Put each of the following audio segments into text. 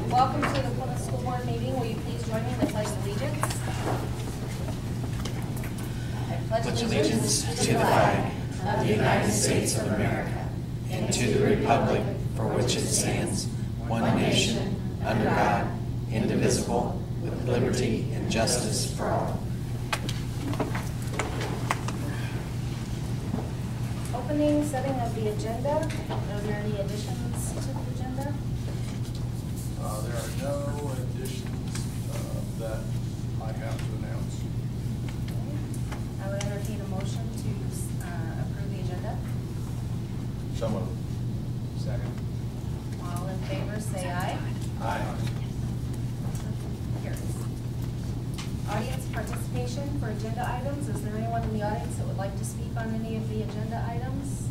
Welcome to the Plymouth School Board meeting. Will you please join me in the Pledge of Allegiance? I pledge allegiance to the flag of the United States of America and to the republic for which it stands, one nation, under God, indivisible, with liberty and justice for all. Opening, setting of the agenda. Are there any additions to the agenda? There are no additions that I have to announce. Okay. I would entertain a motion to approve the agenda. So moved. Second. All in favor, say aye. Aye. Carries. Audience participation for agenda items. Is there anyone in the audience that would like to speak on any of the agenda items?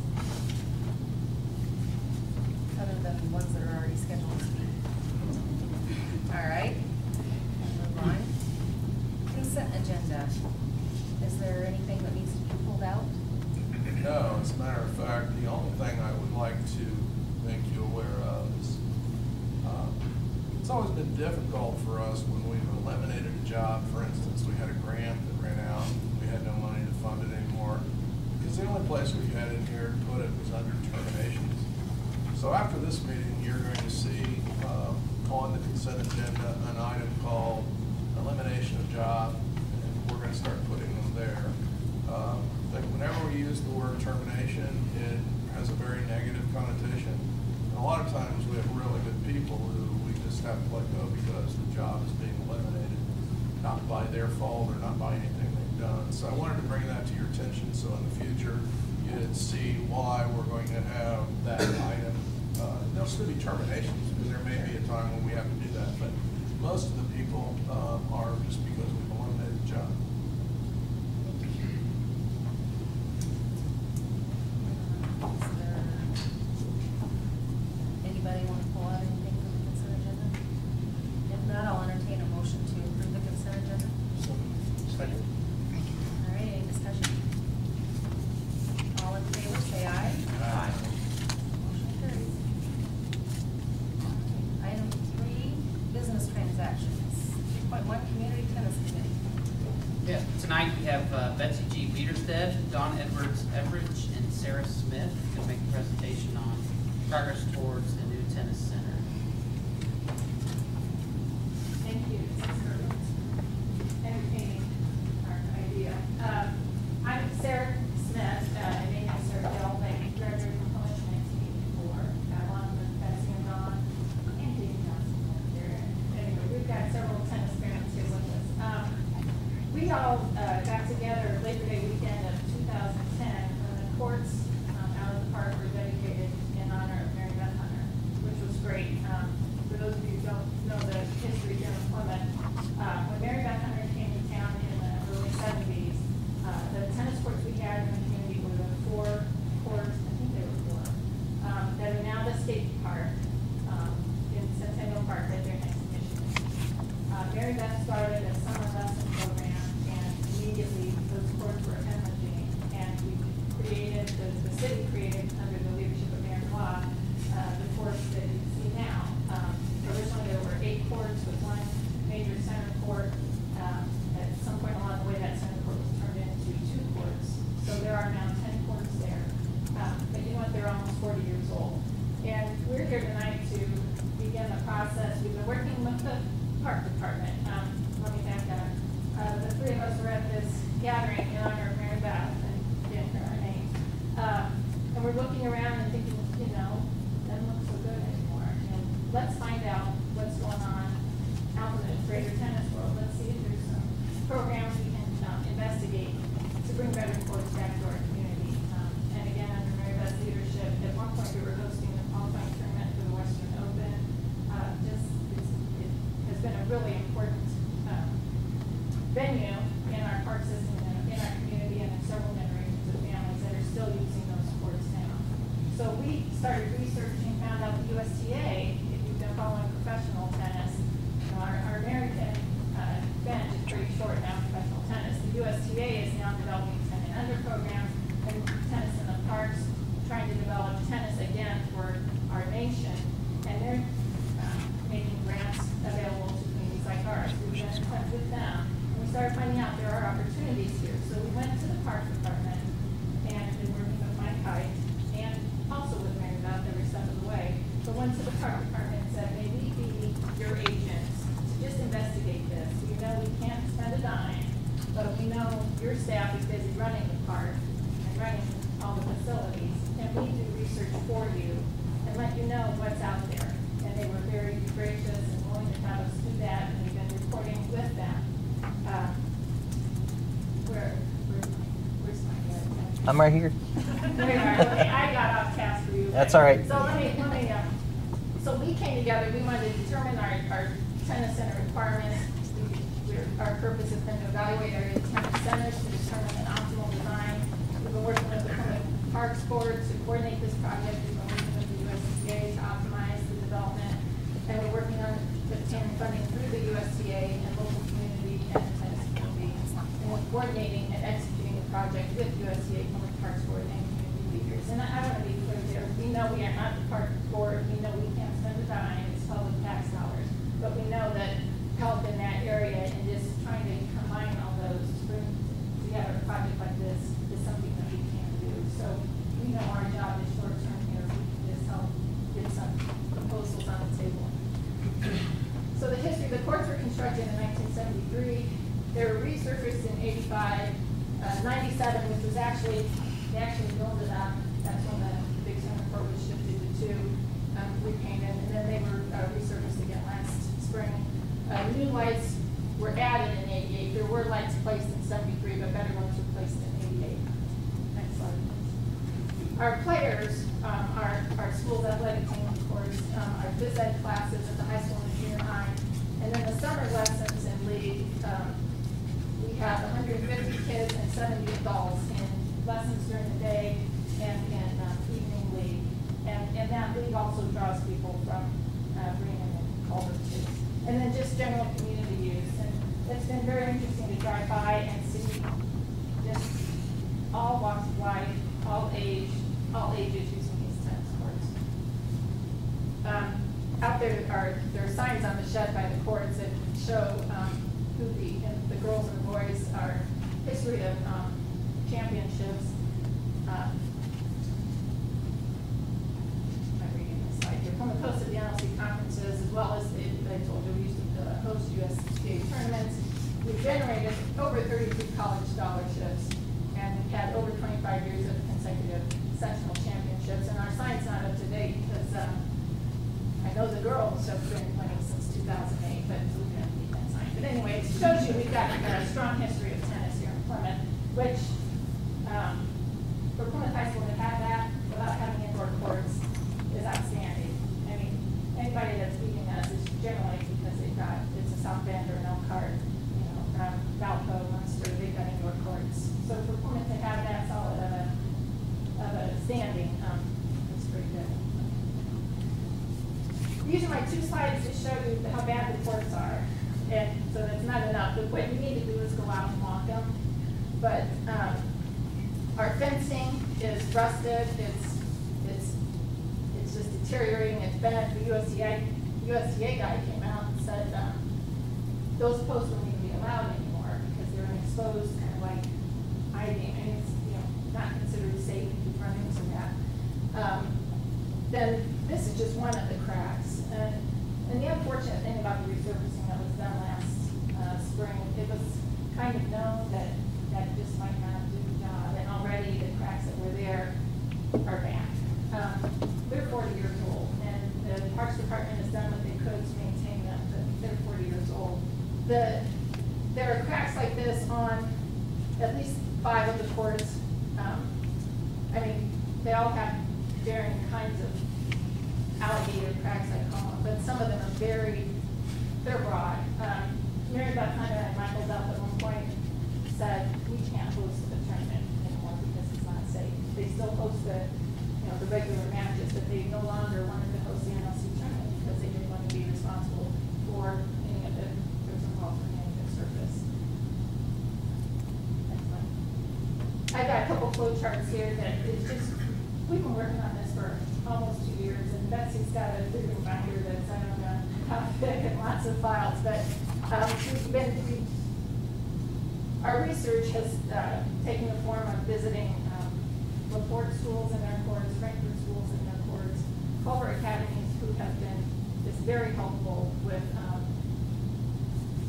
Other than ones that are already scheduled to speak. All right. Move on. Consent agenda. Is there anything that needs to be pulled out? No, as a matter of fact, the only thing I would like to make you aware of is it's always been difficult for us when we've eliminated a job. For instance, we had a grant that ran out, we had no money to fund it anymore, because the only place we had in here to put it was under terminations. So after this meeting, you're going to see on the consent agenda an item called elimination of job, and we're going to start putting them there. Like whenever we use the word termination, it has a very negative connotation. And a lot of times we have really good people who we just have to let go because the job is being eliminated, not by their fault or not by anything they've done. So I wanted to bring that to your attention so in the future you'd see why we're going to have that item. There'll still be terminations because there may be a time when we have to do that, but most of the people are just because we've eliminated the job. Is there anybody want to pull out anything from the consent agenda? If not, I'll entertain a motion to approve the consent agenda. Second. All right, any discussion? All in favor, say aye. Aye. Motion carries. Item 3, business transactions. 3.1, community tennis committee. Yeah, tonight we have Betsy G. Peterstead, Dawn Edwards Everidge, and Sarah Smith to make a presentation on progress towards the new tennis center. Thank you. This is sort of entertaining our idea. I'm Sarah Smith, and they have Sarah Hill. They graduated from college in 1984. Along with Betsy and Dawn and Dave Johnson there. Anyway, we've got several tennis parents here with us. We all got together Labor Day weekend of 2010 when the courts out of the park were dedicated in honor of Mary Beth Hunter, which was great. For those of you who don't know the history here in Plymouth, when Mary Beth Hunter came to town in the early 70s, the tennis courts we had in the community were the 4 courts, I think they were 4, that are now the state park in Centennial Park right there next to Michigan. Mary Beth started a summer lesson program, and immediately those courts were hemorrhaging, and we created, the city created, under the leadership of Mayor Waugh, the courts that you see now. Originally there were 8 courts with 1 major center court. At some point along the way, that center court was turned into 2 courts. So there are now 10 courts there. But you know what, they're almost 40 years old. And we're here tonight to begin the process. We've been working with the park department. Let me back up. The 3 of us were at this gathering in honor of Mary Beth and getting her name. And we're looking around and thinking, you know, doesn't look so good anymore. And let's find out what's going on out in the greater tennis world. Let's see if there's some programs we can investigate to bring better courts back to our community. And again, under Mary Beth's leadership, at one point we were hosting the qualifying tournament for the Western Open. It has been a really important venue in our park system and in our community, and in several generations of families that are still using those courts now. So we started researching, found out the USTA, if you've been following professional tennis, you know, our American bench is pretty short now, professional tennis. The USTA is now developing 10 and under programs and tennis in the parks, trying to develop tennis again for our nation. I'm right here. There you are. Okay, I got off task for you. That's all right. So so we came together, we wanted to determine our tennis center requirements. Our purpose has been to evaluate our tennis centers to determine an optimal design. We've been working with the Parks Board to coordinate this project. We've been working with the USDA to optimize the development. And we're working on obtaining funding through the USDA and local community and tennis community. And we're coordinating and executing the project with USDA, Public Parks Board, and community leaders. And I want to be clear there. We know we are not the Park Board. We know we can't spend a dime. It's public tax dollars. But we know that help in that area and just trying to combine all those to bring together a project like this is something that we can do. So we know our job is short term here. We can just help get some proposals on the table. So the history, the courts were constructed in 1973. They were resurfaced in 85, 97, which was they actually built it up. That's when the big center court was shifted to two, repainted, and then they were resurfaced again last spring. New lights were added in 88. There were lights placed in 73, but better ones were placed in 88. Next slide, please. Our players, our school's athletic team, of course, our phys ed classes at the high school and junior high, and then the summer lessons in league. We have 150 kids and 70 adults in lessons during the day and in evening league. And that league also draws people from Greenham and Culver too. And then just general community use. And it's been very interesting to drive by and see just all walks of life, all ages using these tennis courts. Out there are signs on the shed by the courts that show who the girls and the boys are, history of championships. From the post of the NLC conferences, as well as I told you, we used to host USDA tournaments. We've generated over 32 college scholarships, and we've had over 25 years of consecutive sectional championships. And our sign's not up to date because I know the girls have been winning since 2008, but we didn't need that sign. But anyway, it shows you we've got a strong history of tennis here in Plymouth, which for Plymouth High School to have that without having indoor courts is outstanding. Anybody that's beating us is generally because it's a South Bend or an Elkhart, Valpo, Munster, they've got indoor courts. So for Plymouth to have that solid of a standing, it's pretty good. Using my two slides to show you how bad the courts are, and so that's not enough. But what you need to do is go out and walk them. But our fencing is rusted. It's just deteriorating. It's bad. The USDA guy came out and said those posts don't even be allowed anymore because they're an exposed kind of like I-beam, and it's not considered safe to run into that. Then this is just one of the cracks, and the unfortunate thing about the resurfacing that was done last spring, it was kind of known that just might not do the job, and already the cracks that were there are back. They're 40 years old, and the Parks Department has done what they could to maintain them, but they're 40 years old. There are cracks like this on at least 5 of the courts. They all have varying kinds of alligator cracks, I call them, but some of them are they're broad. Mary Beth Hunter and Michael Duff at one point said, we can't host a tournament anymore because it's not safe. They still host the regular matches, but they no longer wanted to host the NLC tournament because they didn't want to be responsible for any of it. There's involved in any of the surface. Next one. I got a couple flow charts here that is just, we've been working on this for almost 2 years, and Betsy's got a big binder that's, I don't know how thick, and lots of files, but our research has taken the form of visiting LaPorte schools and their courts, Frankfurt schools and their courts, Culver academies who have been just very helpful with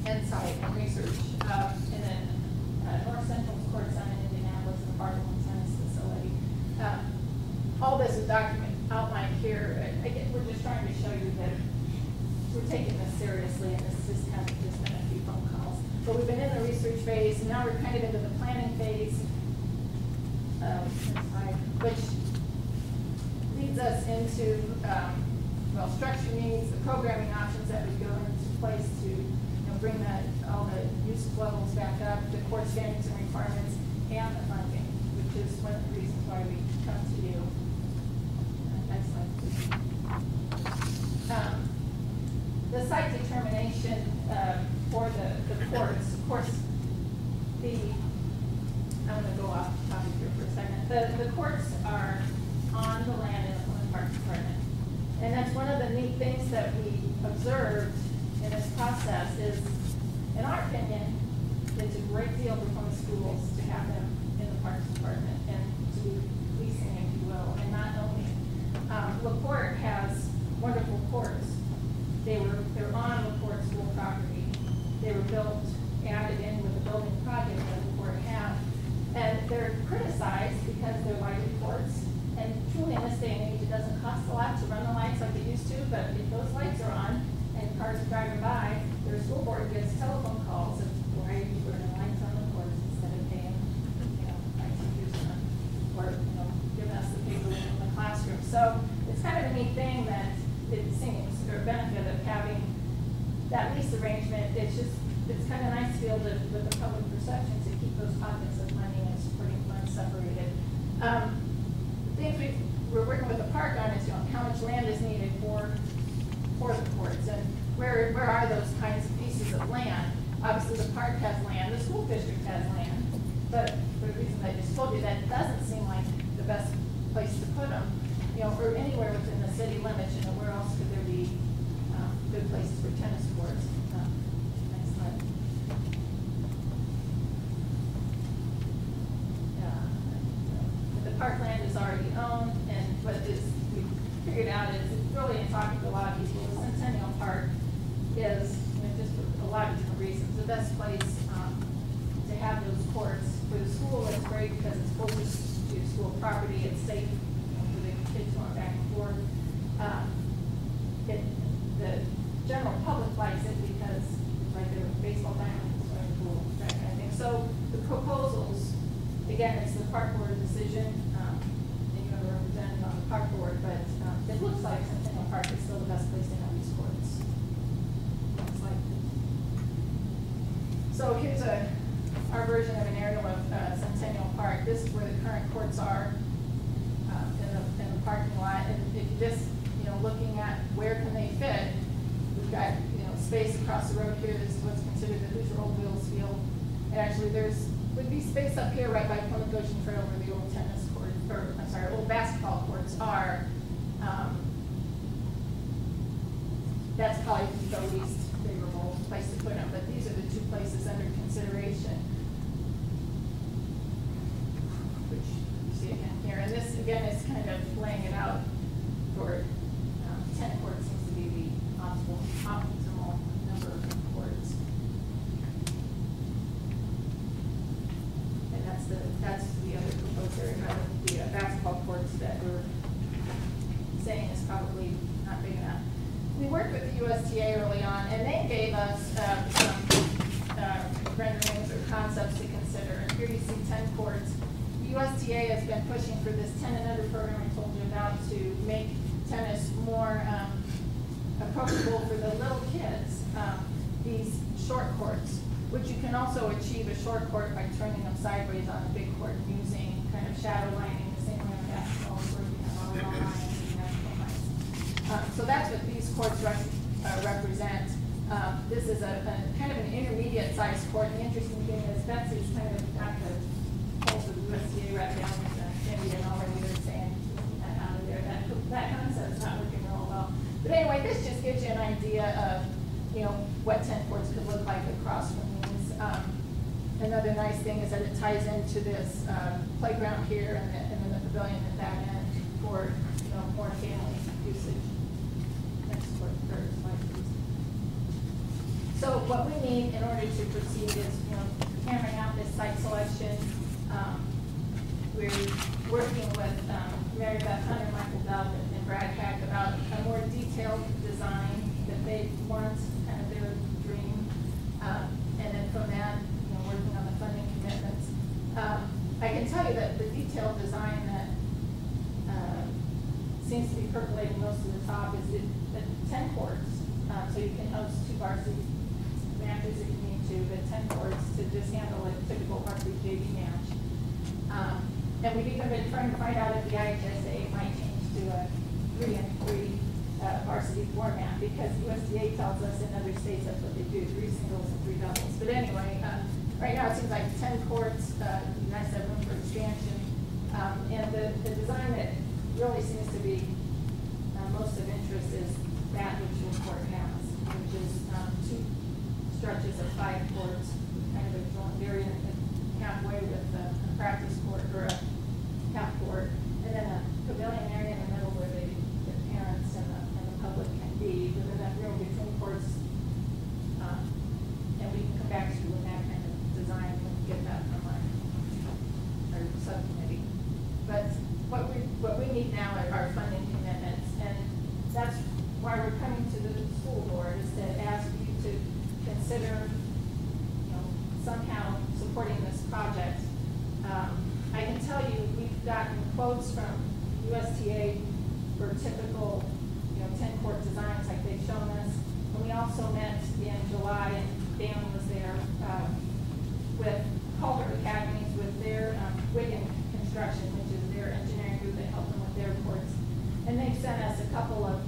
insight and research. And then North Central's court center in Indianapolis and Barcelona tennis facility. All this is outlined here. We're just trying to show you that we're taking this seriously, and this just hasn't just been a few phone calls. But we've been in the research phase, and now we're kind of into the planning phase. which leads us into, well, structure needs, the programming options that would go into place to, bring all the usage levels back up, the core standards and requirements, and the funding, which is one of the reasons why we come to you. Next slide, please. The site determination for the courts, of course, I'm going to go off topic here for a second. The courts are on the land in the Plymouth Park Department. And that's one of the neat things that we observed in this process is, in our opinion, it's a great deal for Plymouth schools to have them in the Parks Department and to do leasing, if you will. And not only, LaPorte has wonderful courts. They're on LaPorte school property. They were built, added in with the building project that LaPorte had. And they're criticized because they're lighted courts. And truly in this day and age, it doesn't cost a lot to run the lights like it used to, but if those lights are on and cars are driving by, their school board gets telephone calls of why are you putting lights on the courts instead of paying, lights to use them, or, giving us the paper in the classroom. So it's kind of a neat thing that it seems, or a benefit of having that lease arrangement. It's kind of nice to be able to, with the public perception, to keep those pockets of money and supporting funds separated. Things we're working with the park on is, how much land is needed for the courts, and where are those kinds of pieces of land. Obviously, the park has land, the school district has land, but for the reasons I just told you, that doesn't seem like the best place to put them. Or anywhere within the city limits, where else could there be good places for tennis courts? Next slide. The parkland is already owned, and what we figured out is, really in talking to a lot of people, the Centennial Park is, just for a lot of different reasons, the best place to have those courts. For the school, it's great because it's closest to school property, it's safe for the kids going back and forth. The general public likes it because it's like their baseball diamond, swimming pool, that kind of thing. So the proposals, again, it's the park board decision, and you're going to represent it on the park board, but it looks like Centennial Park is still the best place to have these courts. Next slide, please. So here's our version of an aerial of Centennial Park. This is where the current courts are in the parking lot, and if you just looking at where can they fit, we've got space across the road here. This is what's considered the Hoosier Old Wheels field. And actually, would be space up here right by Plymouth Ocean Trail where the old tennis court, or I'm sorry, old basketball courts are. That's probably the least favorable place to put them, but these are the two places under consideration, which you see again here. And this again is kind of laying it out for 10 courts seems to be the optimal number of courts. And that's the other proposed area, the basketball courts that we're saying is probably not big enough. We worked with the USTA early on, and they gave us some renderings or concepts to consider. And here you see 10 courts. The USTA has been pushing for this 10 and under program I told you about to make tennis more approachable for the little kids. These short courts, which you can also achieve a short court by turning them sideways on a big court using kind of shadow lining, the same way on basketball where you have all the lines and national lines. So that's what these courts represent. This is a kind of an intermediate sized court. The interesting thing is Betsy's kind of got the pulse of the USDA right down with Indian already. They're saying that out of there. That concept's not working real well. But anyway, this just gives you an idea of what 10 courts could look like across from these. Another nice thing is that it ties into this playground here and then the pavilion at that end for more family usage. Next slide, please. So what we need in order to proceed is hammering out this site selection. We're working with Mary Beth Hunter, Michael Bell, and Brad Hack about a more detailed design that they want, kind of their dream. And then from that, working on the funding commitments. I can tell you that the detailed you can host 2 varsity matches if you need to, but 10 courts to just handle a typical varsity JV match. And we've even been trying to find out if the IHSA might change to a 3-and-3 varsity format, because USDA tells us in other states that's what they do, 3 singles and 3 doubles. But anyway, right now it seems like 10 courts, nice to have room for expansion. And the design that really seems to be most of interest is that which the court has, which is 2 stretches of 5 courts, kind of a joint area halfway with a practice court or a half court, and then a pavilion area in the middle where the parents and the public can be within that room between courts. And we can come back to you with that kind of design when we get that from our subcommittee. But what we need now are funding commitments, and that's why we're coming to the school board, is to ask you to consider, somehow supporting this project. I can tell you we've gotten quotes from USTA for typical, 10-court designs like they've shown us. And we also met in July, and Dan was there, with Culver Academies with their Wigan Construction, which is their engineering group that helped them with their courts. And they've sent us a couple of,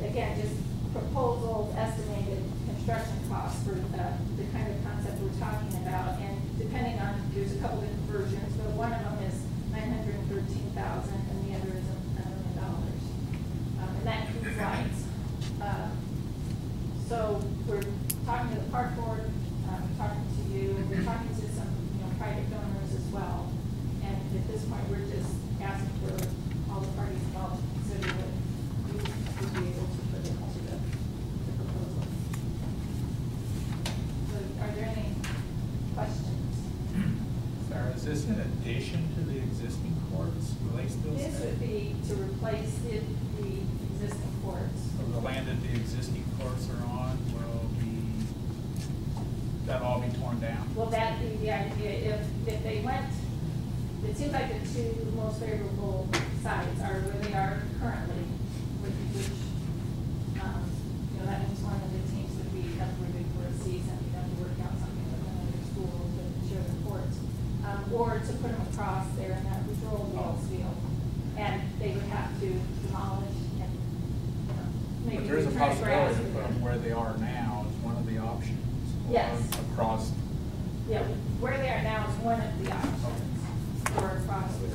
again, just proposals, estimated construction costs for the kind of concept we're talking about. And depending on, there's a couple different versions, but one of them is $913,000 and the other is $1 million. And that includes lights. So we're talking to the park board, we're talking to you, we're talking to some private donors as well. And at this point, we're just asking for all the parties involved to consider what we would be able to put into the proposal. So are there any questions? Sarah, is this in addition to the existing courts? Will they still This stay? would be to replace the existing courts. So the land that the existing courts are on will be, that'll all be torn down? Well, that'd be the idea. If they went, it seems like the 2 most favorable sites are where they are currently, which that means one of the teams would be uprooted for a season. We'd have to work out something with another school to share the courts. Or to put them across there in that patrol walls field. And they would have to demolish and, maybe But there's a return grass. possibility to put them where they are now is one of the options. Or Yes. across, Yeah, where they are now is one of the options. Or across the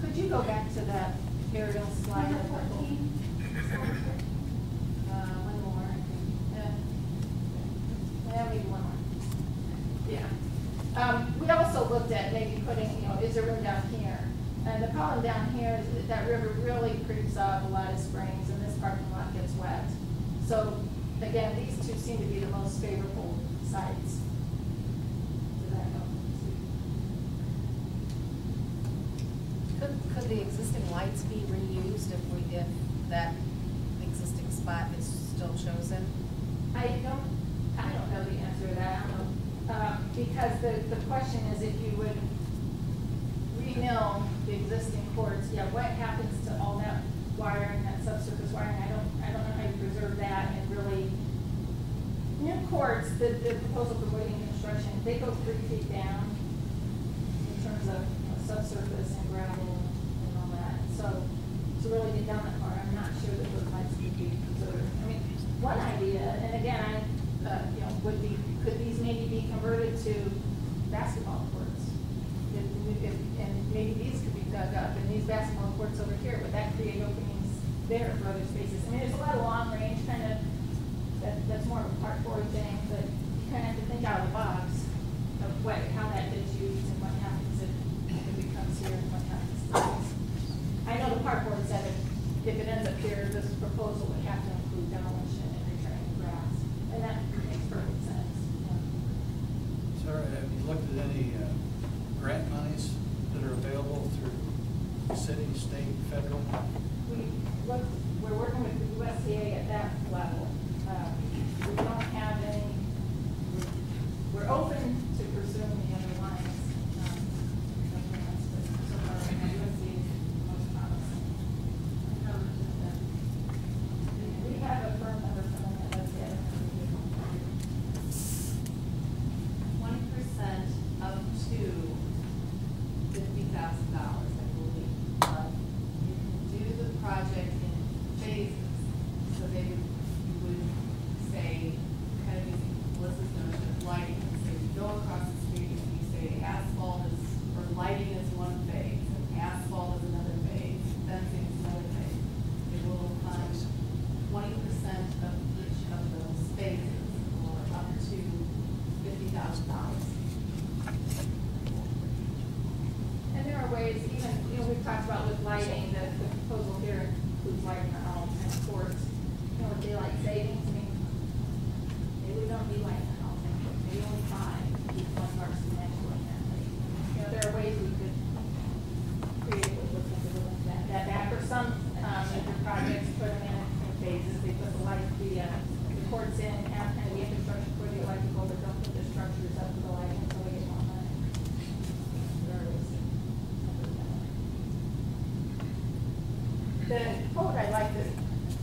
Could you go back to that aerial slide? One more, I think. Yeah, maybe one more. Yeah. We also looked at maybe putting, is there room down here? And the problem down here is that river really creeps up a lot of springs, and this parking lot gets wet. So again, these 2 seem to be the most favorable sites. Does that help? Could the existing lights be reused if that existing spot is still chosen? I don't know the answer to that. I don't know. Because the question is if you would re-mill the existing courts, what happens to all that wiring, that subsurface wiring? I don't know how you preserve that and really. New courts, the proposal for Wigan Construction, they go 3 feet down in terms of subsurface and gravel and all that. So to really get down that far, I'm not sure that those lights would be preserved. I mean, one idea, and again, would be, could these maybe be converted to basketball courts? And maybe these could be dug up, and these basketball courts over here, would that create openings there for other spaces? I mean, there's a lot of long range kind of, that's more of a park board thing, but you kind of have to think out of the box of how that gets used and what happens if it becomes here and what happens to this. I know the park board said if it ends up here, this proposal would have to include demolition and returning grass, and that makes perfect sense. Sarah, have you looked at any grant monies that are available through city, state, federal? We're working with the USDA at that level. We don't have any, we're open to pursuing the other lines. But so far, right now, USDA is the most promising. you would say, kind of using Melissa's notion of lighting, so you go across the street and you say asphalt is, or lighting is one phase, and asphalt is another phase, fencing is another phase. It will fund 20% of each of those phases, or up to $50,000. And there are ways, even, we've talked about with lighting, the proposal here includes lighting the home, and of course, with daylight savings, I mean, maybe we don't need light in the home, maybe only 5, each one of our students doing that. There are ways we could create with that back, or some, of your projects, put them in phases, they put the light, the courts in, have kind of the infrastructure for the electrical, but don't put the structures up for the lighting until we get more money. The quote I like that,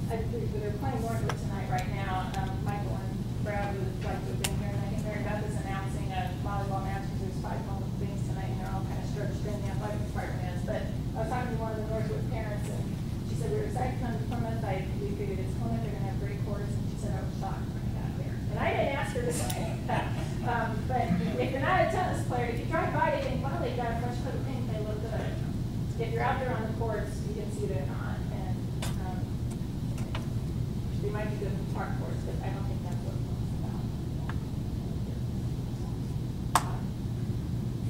they're playing more of it tonight right now. Michael and Brad would like to have been here, and I think Mary Beth is announcing a volleyball match because there's 5 home things tonight, and they're all kind of stretched in the athletic department is. But I was talking to one of the Northwood parents, and she said, we were excited to come to Plymouth. We figured it's Plymouth, they're going to have great courts, and she said, I was shocked when I got there. And I didn't ask her to say that. But if you're not a tennis player, if you drive by, you think, wow, they got a fresh coat of paint, they look good. If you're out there on the courts, you can see they're not. And they might be good for park courts, but I don't think that's what it's about.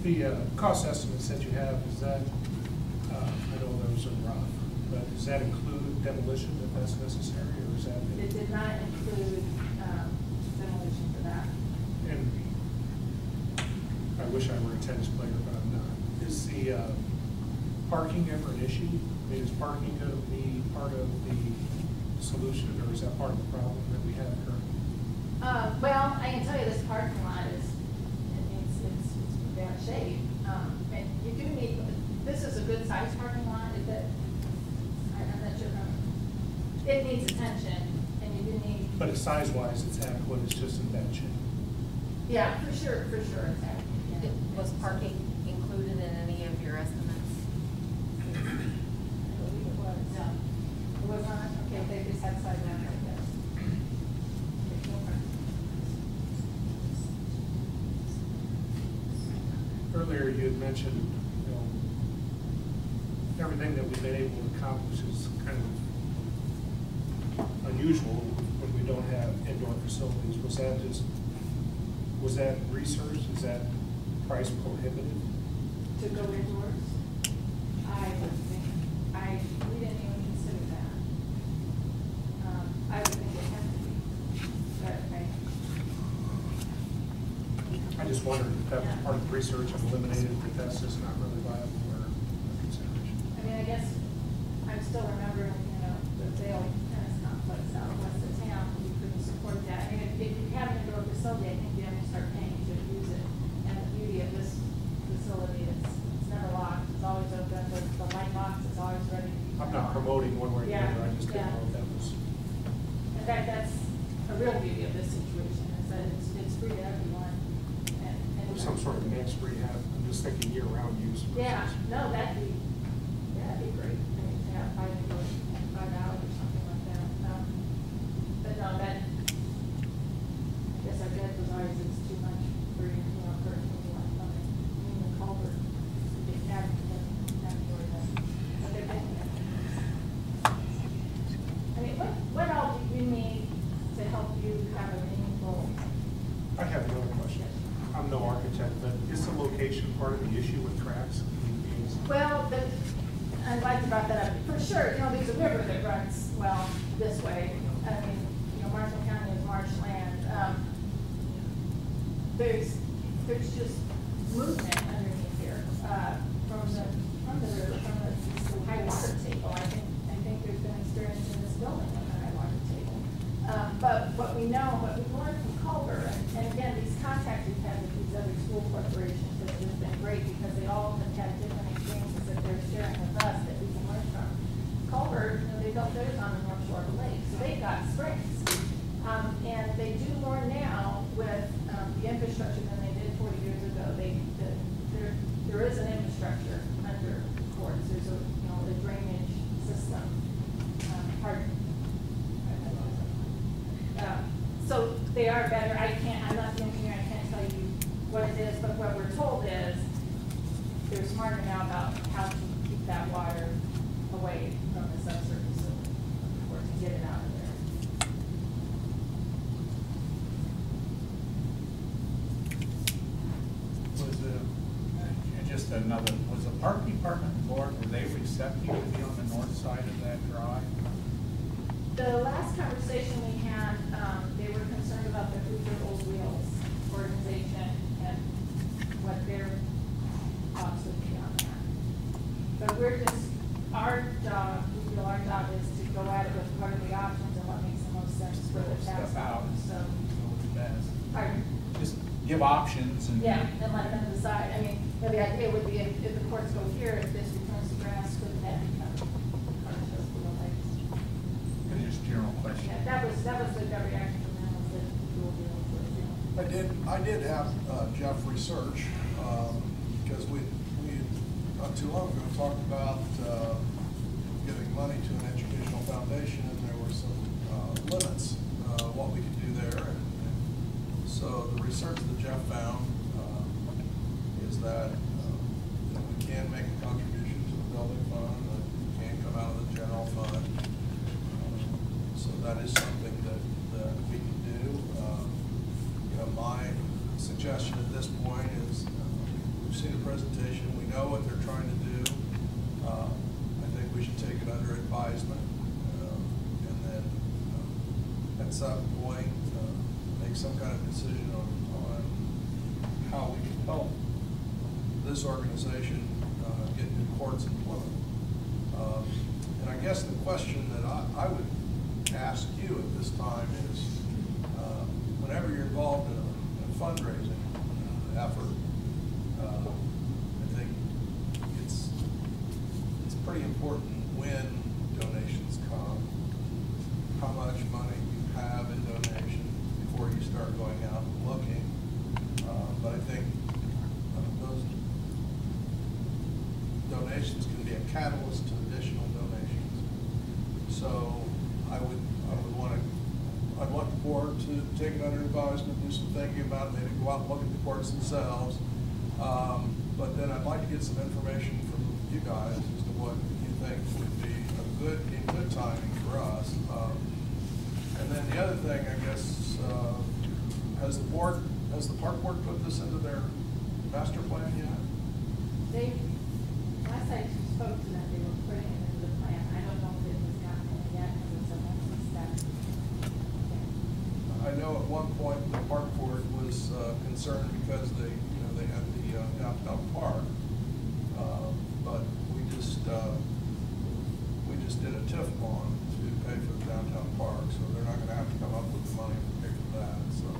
The cost estimates that you have, is that, I know those are rough, but does that include demolition if that's necessary, or is that? It did not include demolition for that. And I wish I were a tennis player, but I'm not. Is the parking ever an issue? I mean, is parking going to be part of the solution, or is that part of the problem that we have currently? Well, I can tell you this parking lot is, it's in bad shape. And you do need, this is a good sized parking lot, is that, I'm not sure, it needs attention, and you do need. But size-wise, it's adequate, it's just in bad shape. Yeah, for sure, it's adequate. Yeah. Was parking included in any of your estimates? I believe it was. No. It was not, okay, they just had sidewalk right there. Earlier, you had mentioned, everything that we've been able to accomplish is kind of unusual when we don't have indoor facilities. Was that research? Is that price prohibitive? To go indoors? I would think, we didn't even consider that. I would think it has to be, but I just wondered if that was part of the research and eliminated that that's just not really viable or a consideration. I mean, I guess I'm still remembering, the Vail Tennis Complex out west of town, we couldn't support that. I mean, if you have an indoor facility, I think you have to start paying to use it. And the beauty of this facility is it's never locked, it's always open, the light box is always ready. I'm not promoting one way or the other, I just didn't Yeah. know if that was. In fact, that's a real beauty of this situation, is that it's free to everyone. And Some sort of max rehab, I'm just thinking year-round use. versus- yeah, no, that'd be great. I mean, to have 5 indoors and 5 out or something like that. But no, that, I guess our bed was always, it's too much for you, for the culvert. They have to worry about it. But they're getting it. I mean, what all do you need to help you have a meaningful? I have another question. I'm no architect, but is the location part of the issue with cracks? Well, I'm glad you brought that up. For sure, there's a river that runs, this way. I mean, Marshall County is marshland. There's just movement underneath here, from the river, from the high water table. I think there's been experience in this building on the high water table. But what we know, what we've learned from Culver, and again, these contacts we've had with these other school corporations has been great because they all have had different experiences that they're sharing with us that we can learn from. Culver, they built theirs on the North Shore of the lake, so they've got springs. And they do more now with the infrastructure than they did 40 years ago. There is an infrastructure under courts. There's a drainage system. they are better. I'm not the engineer, I can't tell you what it is, but what we're told is they're smarter now about how to keep that water away from the subsurface or to get it out of there. Was the park department board, were they receptive to be on the north side of that drive? The last conversation we had, they were concerned about the Hoover Old Wheels organization and what their thoughts would be on that. But we're just, our job is to go at it with what are the options and what makes the most sense for the tax dollars, so. Pardon? Just give options and. Yeah, and let them decide. I mean, you know, the idea would be if the courts go here, if this returns to grass, could that become part of the wheel rights? Just general question. Yeah, that was the gut reaction from them, was that dual wheel was, you know. I did have Jeff research, because we not too long ago talked about giving money to an educational foundation, and there were some limits what we could do there. And so the research that Jeff found is that we can make a contribution to the building fund, that can come out of the general fund. So that is something that we can do. My suggestion at this point is we've seen a presentation, we know what they're trying to do. I think we should take it under advisement, and then at some point make some kind of decision on how we can help this organization get new courts in Plymouth. And I guess the question that I would ask you at this time is, whenever you're involved in a fundraising effort, I think it's pretty important when donations come, how much money you have in donation before you start going out and looking. But I think those donations can be a catalyst to additional donations. So I'd want the board to take it under advisement, do some thinking about it, maybe go out and look at the courts themselves. But then I'd like to get some information from you guys as to what you think would be in good timing for us. And then the other thing, I guess, has the park board put this into their master plan yet? Last I spoke to them, they were putting it into the plan. I don't know if it was gotten in yet, because it's a monthly step. I know at one point the park board was concerned because they had the downtown park, but we just did a TIF bond to pay for the downtown park, so they're not going to have to come up with the money to pay for that. So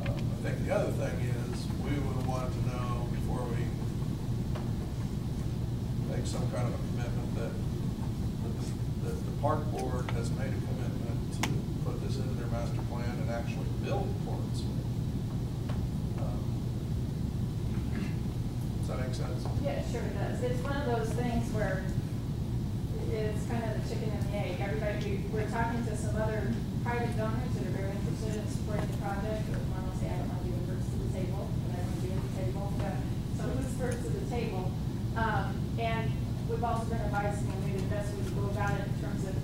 I think the other thing is we would want to know before we make some kind of a commitment that the park board has made a commitment to put this into their master plan and actually build courts. Does that make sense? Yeah, sure it does. It's one of those things where it's kind of the chicken and the egg. We're talking to some other private donors that are very interested in supporting the project, or one will say, I don't want to be the first to the table, but I want to be at the table. So who's first to the table? And we've also been advising them maybe the best way to go about it in terms of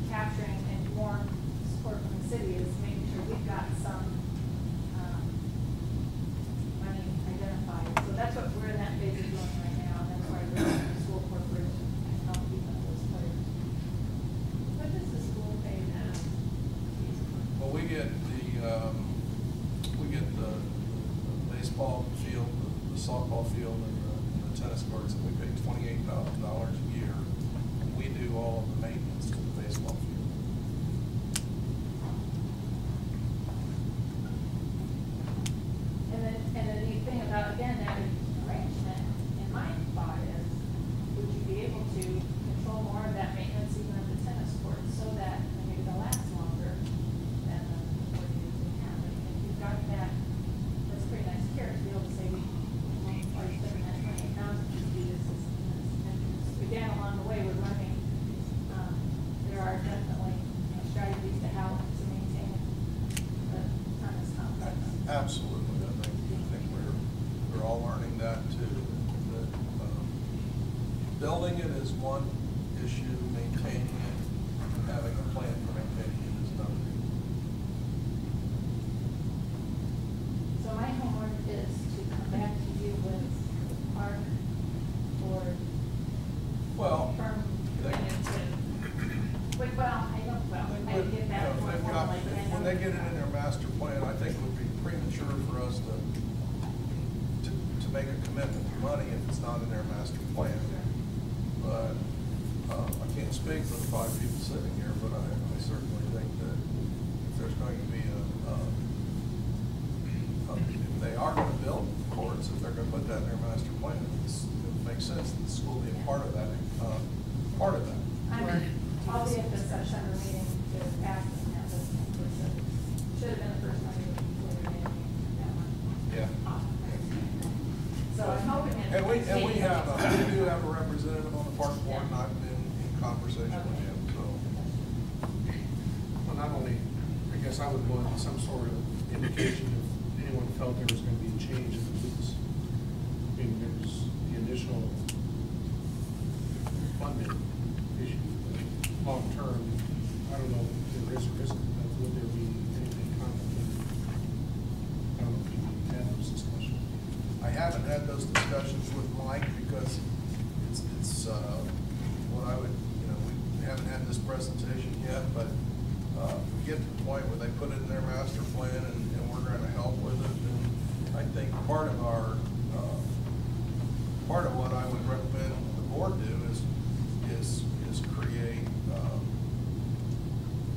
capturing and more support from the city is making sure we've got some money identified. So that's what we're in that phase of doing right now. And that's why we're in the school corporation and help keep up those players. What does the school pay now? Well, we get the baseball field, the softball field, and the tennis courts, and we pay $28,000 a year. And we do all of the maintenance to the baseball field. And the neat thing about, again, that arrangement, in my thought is, would you be able to control more of that maintenance even of the tennis courts so that maybe they'll last longer than the 40 years we have? And if you've got that's a pretty nice carrot to be able to say, are you spending that $28,000 to do this? And again, along the way, we're learning there are building it is one issue, maintaining it, and having a plan for maintaining it is another. So my homework is to come back to you with our board Well, firm they- commitment to, I get that more formally, but I know. when they get it in their master plan, I think it would be premature for us to make a commitment to money if it's not in their master plan. But I can't speak for the 5 people sitting here, but I certainly think that if there's going to be if they are going to build courts, if they're going to put that in their master plan, it makes sense that the school be a part of that. I'll be at the September meeting to ask them that, but should have been the first one we included in that one. Yeah. So I'm hoping it. And we do have a representative on the park board, and I've been in conversation with him, so. Well, not only, I guess I would want some sort of indication if anyone felt there was going to be a change in the lease. I mean, there's the initial funding issue. Long term, I don't know if there is or isn't, but would there be anything complicated? I don't know if you had those discussions. I haven't had those discussions with Mike because it's what I would, we haven't had this presentation yet, but we get to the point where they put it in their master plan and we're going to help with it. And I think part of what I would recommend the board do is create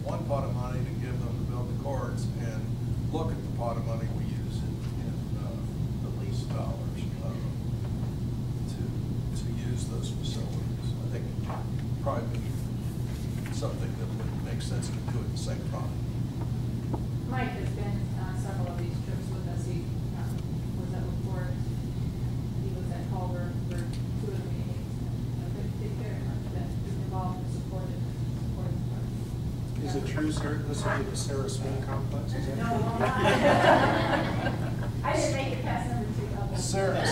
one pot of money to give them to build the courts and look at the pot of money we use in the lease dollars to use those facilities. I think it would probably be something that would make sense to do at the same time. Mike has been on several of these trips with us. He was at LaPorte. He was at Culver for 2 of the meetings. They very much been involved and supported the park. Is it true, sir, this will be the Sarah Smith complex? Is that No, true? well, I didn't make it past number 2 level. Sarah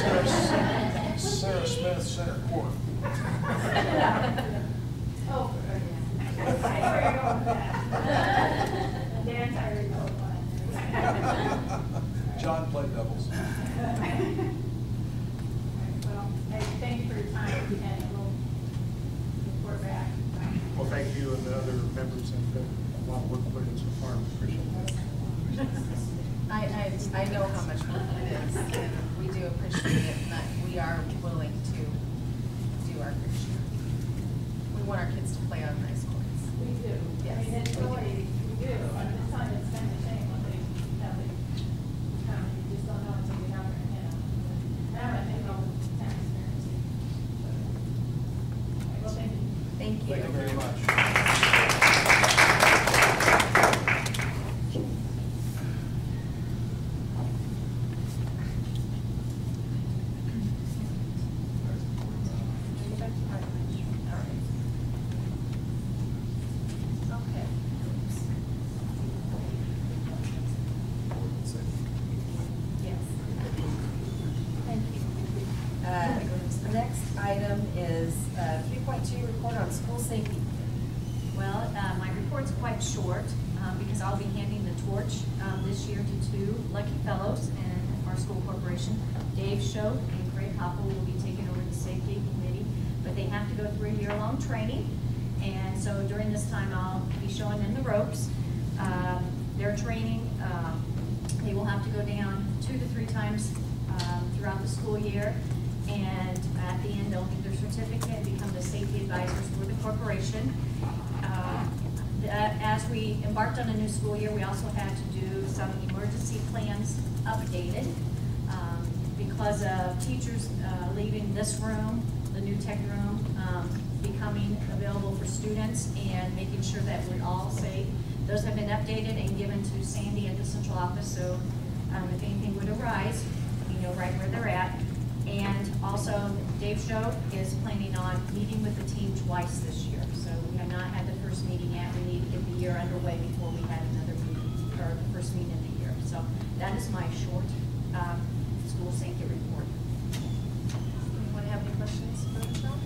Smith Center Court. Oh, yeah. I know where you're going with that. Dan's already know what. John played doubles. Well, hey, thank you for your time, and we'll report back. Well, thank you, and the other members have done a lot of work put in so far. I appreciate that. I know how much work it is, and we do appreciate it, and that we are willing to do our fair share. We want our kids to play on nice courts. We do. Yes. I mean, it's really, we do. I'm just telling you, it's kind of a shame when they have the, you just don't know until you have it, And I'm gonna think about the transparency. Well, thank you. Thank you. Thank you very much. Next item is 3.2, report on school safety. Well, my report's quite short because I'll be handing the torch this year to 2 lucky fellows in our school corporation. Dave Schote and Greg Hoppel will be taking over the safety committee, but they have to go through a year-long training. And so during this time, I'll be showing them the ropes. Their training, they will have to go down 2 to 3 times throughout the school year. And at the end, they'll get their certificate and become the safety advisors for the corporation. As we embarked on a new school year, we also had to do some emergency plans updated because of teachers leaving this room, the new tech room, becoming available for students and making sure that we're all safe. Those have been updated and given to Sandy at the central office, so if anything would arise, you know right where they're at. And also, Dave Schote is planning on meeting with the team twice this year. So we have not had the first meeting yet. We need to get the year underway before we had another meeting, or the first meeting of the year. So that is my short school safety report. Anyone have any questions for Michelle?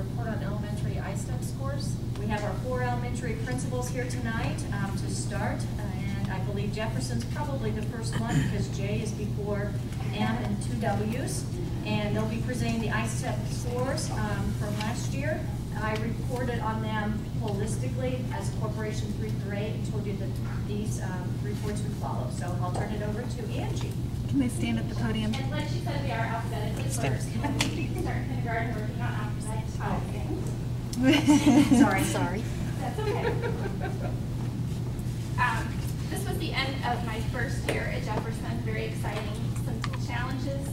report on elementary ISTEP scores. We have our 4 elementary principals here tonight to start, and I believe Jefferson's probably the first one because J is before M and 2 W's, and they'll be presenting the ISTEP scores from last year. I reported on them holistically as a corporation 3 through 8 and told you that these reports would follow, so I'll turn it over to Angie. Can they stand at the podium? And like she said, we are alphabetically first. We start kindergarten working on alphabetizing. Sorry. That's okay. This was the end of my first year at Jefferson. Very exciting. Some challenges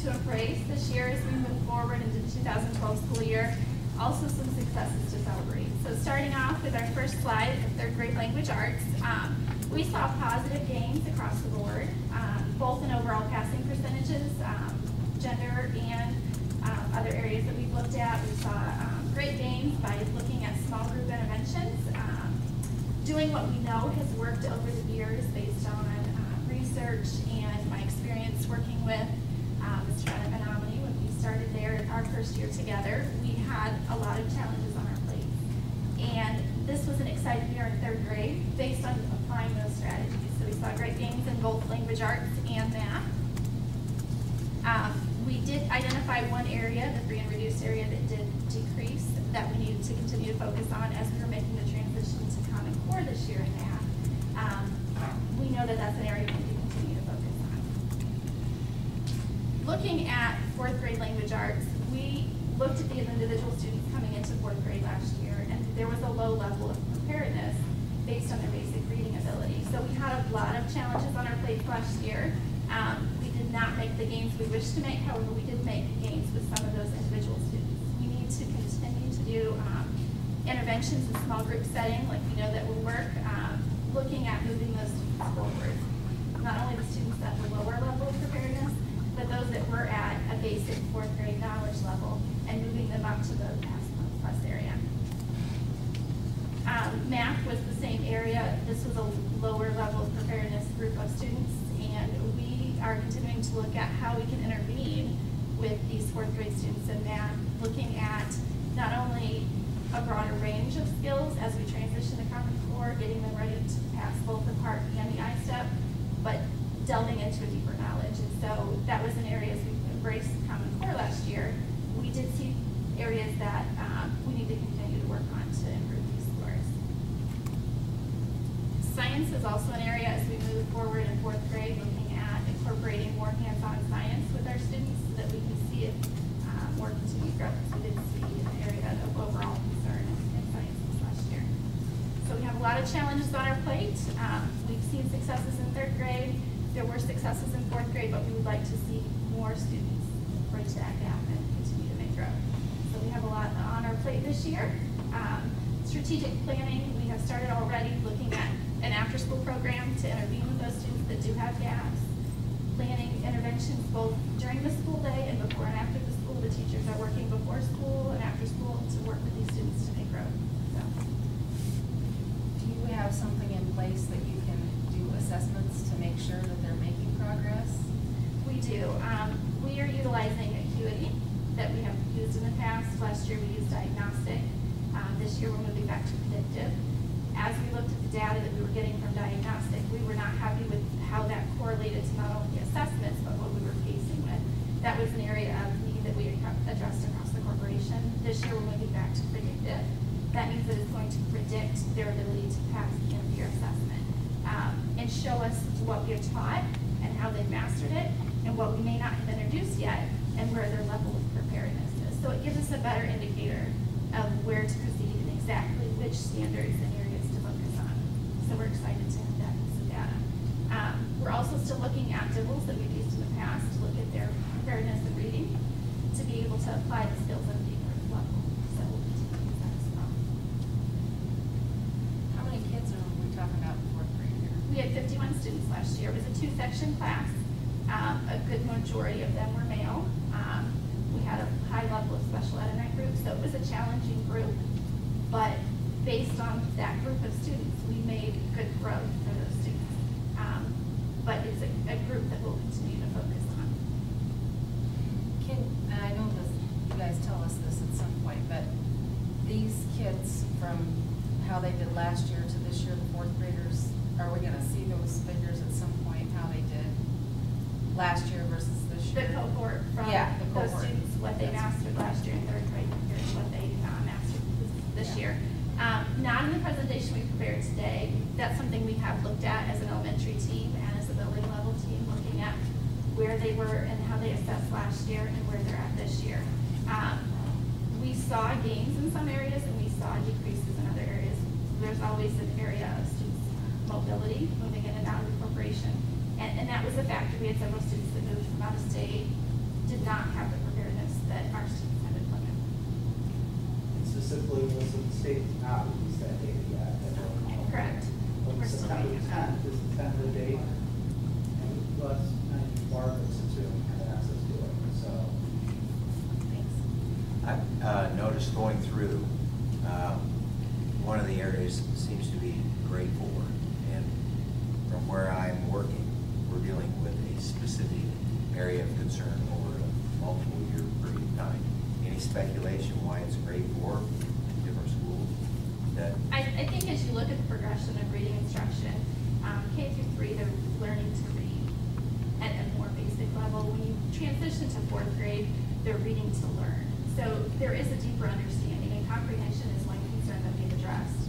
to embrace this year as we move forward into the 2012 school year. Also some successes to celebrate. So starting off with our first slide of 3rd grade language arts, we saw positive gains across the board, both in overall passing percentages, gender, and other areas that we've looked at. We saw great gains by looking at small group interventions, doing what we know has worked over the years based on research and my experience working with Mr. Menominee when we started there our first year together. We had a lot of challenges on our plate. And this was an exciting year in 3rd grade based on applying those strategies. So we saw great gains in both language arts and math. We did identify one area, the free and reduced area, that did decrease that we needed to continue to focus on as we were making the transition to Common Core this year in math. We know that that's an area we need to continue to focus on. Looking at 4th grade language arts, we looked at the individual students coming into 4th grade last year, and there was a low level of preparedness based on their basic reading ability. So we had a lot of challenges on our plate last year. We did not make the gains we wished to make, however, we did make gains with some of those individual students. We need to continue to do interventions in small group setting, like we know that will work, looking at moving those students forward. Not only the students at the lower level of preparedness, but those that were at a basic 4th grade knowledge level and moving them up to the pass plus area. Math was the same area. This was a lower level of preparedness group of students, and we are continuing to look at how we can intervene with these 4th grade students in math, looking at not only a broader range of skills as we transition to Common Core, getting them ready to pass both the PART and the ISTEP, but delving into a deeper knowledge. And so that was an area as we embraced Common Core last year. We did see areas that we need to continue to work on to improve these scores. Science is also an area as we move forward in 4th grade, looking at incorporating more hands-on science with our students so that we can see it more continued growth. We did see an area of overall concern in science this last year. So we have a lot of challenges on our plate. We've seen successes in 3rd grade. There were successes in 4th grade, but we would like to see more students bridge that gap and continue to make growth. So we have a lot on our plate this year. Strategic planning, we have started already looking at an after-school program to intervene with those students that do have gaps. Planning interventions both during the school day and before and after the school. The teachers are working before school and after school to work with these students to make growth. So. Do you have something in place that you can do assessments to make sure that they're making progress? We do. We are utilizing Acuity that we have used in the past. Last year we used diagnostic. This year we're moving back to predictive. As we looked at the data that we were getting from diagnostic, we were not happy with how that correlated to not only the assessments, but what we were facing with. That was an area of need that we addressed across the corporation. This year we're moving back to predictive. That means that it's going to predict their ability to pass the end of year assessment and show us what we have taught and how they've mastered it and what we may not have introduced yet and where their level of preparedness is. So it gives us a better indicator of where to proceed and exactly which standards and areas to focus on. So we're excited to have that piece of data. We're also still looking at DIBELS that we've used in the past to look at their preparedness and reading to be able to apply the skills at a deeper level. So we'll continue to use that as well. How many kids are we talking about in 4th grade here? We had 51 students last year. It was a 2-section class. A good majority of them were male. We had a high level of special ed in that group, so it was a challenging group. But based on that group of students, we made good growth for those students. But it's a group that we'll continue to focus on. And I know this, you guys tell us this at some point, but these kids from how they did last year to this year, the fourth graders, are we gonna see those figures at some point, how they did last year versus this The year? cohort from Yeah, the those cohort. students, what they mastered last year in third grade compared to what they mastered this Yeah. year. Not in the presentation we prepared today. That's something we have looked at as an elementary team and as a building level team, looking at where they were and how they assessed last year and where they're at this year. We saw gains in some areas and we saw decreases in other areas. There's always an area of students' mobility, moving in and out of the corporation. And that was a factor. We had several students that moved from out of state, did not have the preparedness that our students had in Plymouth. And specifically, was the state did not release that data yet. Correct. But We're still September waiting on that. 10th is the tentative date. And plus, Margaret, since we don't have access to it, so. Thanks. I've noticed going through, one of the areas seems to be grade 4, and from where I'm working, we're dealing with a specific area of concern over a multiple year period of time. Any speculation why it's grade 4 in different schools? That I think as you look at the progression of reading instruction, K through 3, they're learning to read at a more basic level. When you transition to fourth grade, they're reading to learn. So there is a deeper understanding, and comprehension is one concern that we've addressed.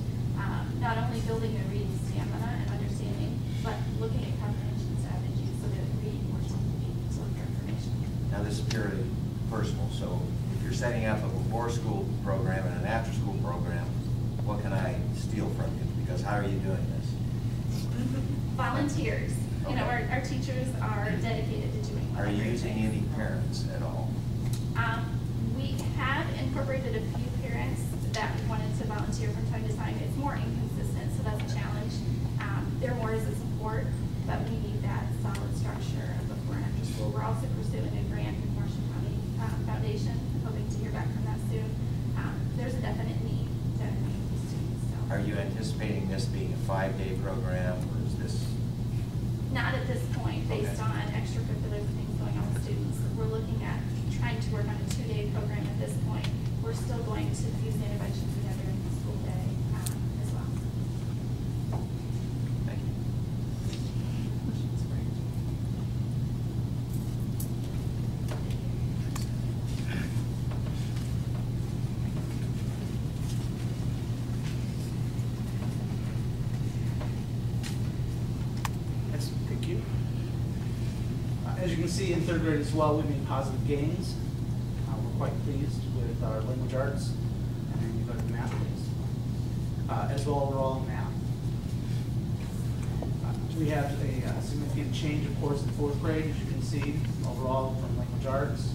Not only building their reading stamina and understanding, but looking at comprehension strategies so they're reading more simply to look for information. now this is purely personal, so if you're setting up a before school program and an after school program, what can I steal from you? Because how are you doing this? Volunteers. You know, Okay. our teachers are dedicated to doing Are you great using things. any parents at all? We have incorporated a few parents that wanted to volunteer from time to time. It's more inconsistent, so that's a challenge. They're more as a support, but we need that solid structure of before and after school. We're also pursuing a grant from Marshall County Foundation, hoping to hear back from that soon. There's a definite need to meet these students, so. Are you anticipating this being a 5-day program, or is this? Not at this point, based Okay. on extracurricular things going on with students. We're looking at trying to work on a 2-day program at this point. We're still going to use the interventions we have during the school day as well. Thank you. Yes, thank you. As you can see, in third grade as well, we made positive gains. We're quite pleased with our language arts and then you go to the math days, as well overall in math. We have a significant change, of course, in fourth grade, as you can see, overall from language arts,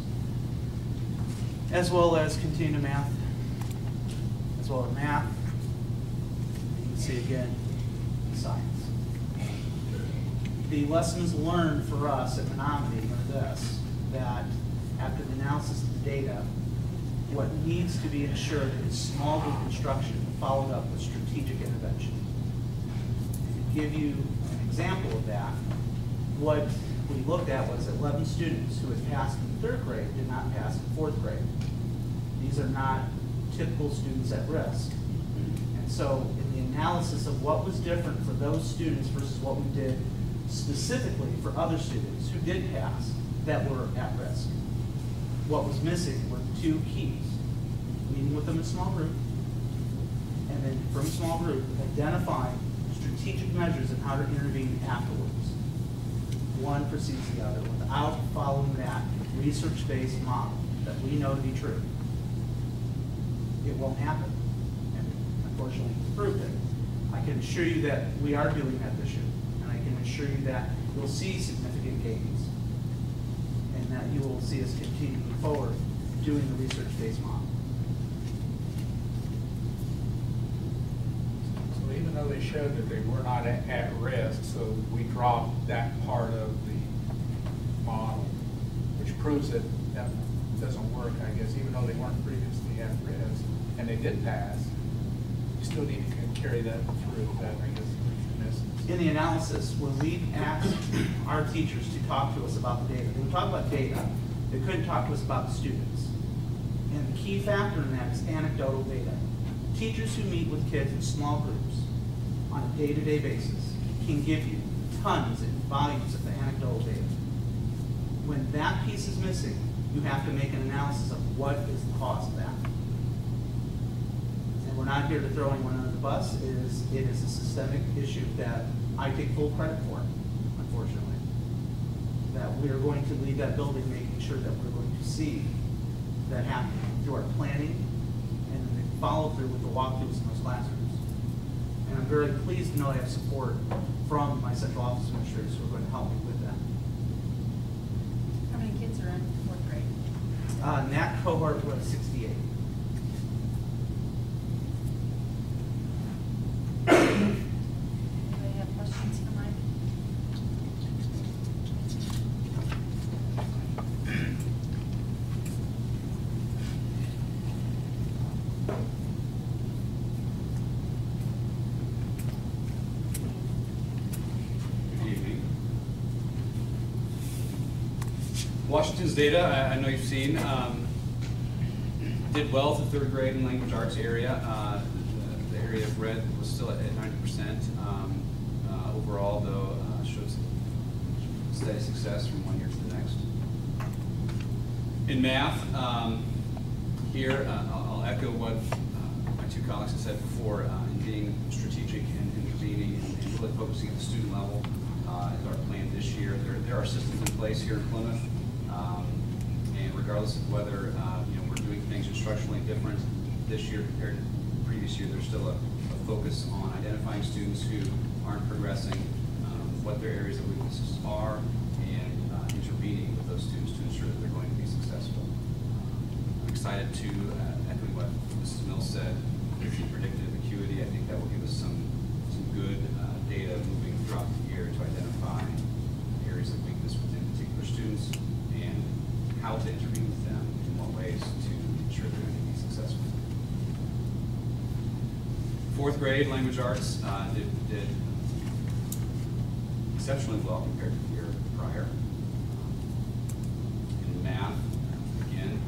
as well as continuing math, as well as math. You can see again, science. The lessons learned for us at Menominee are this, that after the analysis of the data, what needs to be ensured is small group instruction followed up with strategic intervention. To give you an example of that, what we looked at was 11 students who had passed in third grade did not pass in fourth grade. These are not typical students at risk. And so in the analysis of what was different for those students versus what we did specifically for other students who did pass that were at risk, what was missing were 2 keys. Meeting with them in small group, and then from small group, identifying strategic measures and how to intervene afterwards. One precedes the other without following that research-based model that we know to be true. It won't happen, and unfortunately it's proved it. I can assure you that we are doing that this year, and I can assure you that you'll see significant gains, and that you will see us continue forward doing the research-based model. So even though they showed that they were not at risk, so we dropped that part of the model, which proves that that doesn't work, I guess, even though they weren't previously at risk, and they did pass, you still need to carry that through, that, I guess, is missing. In the analysis, when we asked our teachers to talk to us about the data, they would talk about data, they couldn't talk to us about the students. And the key factor in that is anecdotal data. Teachers who meet with kids in small groups on a day-to-day basis can give you tons and volumes of anecdotal data. When that piece is missing, you have to make an analysis of what is the cause of that. And we're not here to throw anyone under the bus. It is a systemic issue that I take full credit for, unfortunately. That we are going to leave that building making sure that we're going to see that happen through our planning and the follow through with the walkthroughs in those classrooms. And I'm very pleased to know I have support from my central office administrators who are going to help me with that. How many kids are in fourth grade? In that cohort was 68. Anybody have questions for Mike? Good evening. Washington's data, I know you've seen, did well to third grade in language arts area. The area of red was still at 90%. Overall, though, shows steady success from one year to the next. In math, here, I'll echo what my two colleagues have said before, in being strategic and intervening and really focusing at the student level is our plan this year. There are systems in place here in Plymouth, and regardless of whether we're doing things instructionally different this year compared to the previous year, there's still a focus on identifying students who aren't progressing, what their areas of weaknesses are, and intervening with those students to ensure that they're going to be successful. I'm excited to echo what Mrs. Mills said. If you predicted acuity, I think that will give us some good data moving throughout the year to identify areas of weakness within particular students and how to intervene with them in what ways to ensure they're going to be successful. Fourth grade language arts did exceptionally well compared to the year prior. In math, again,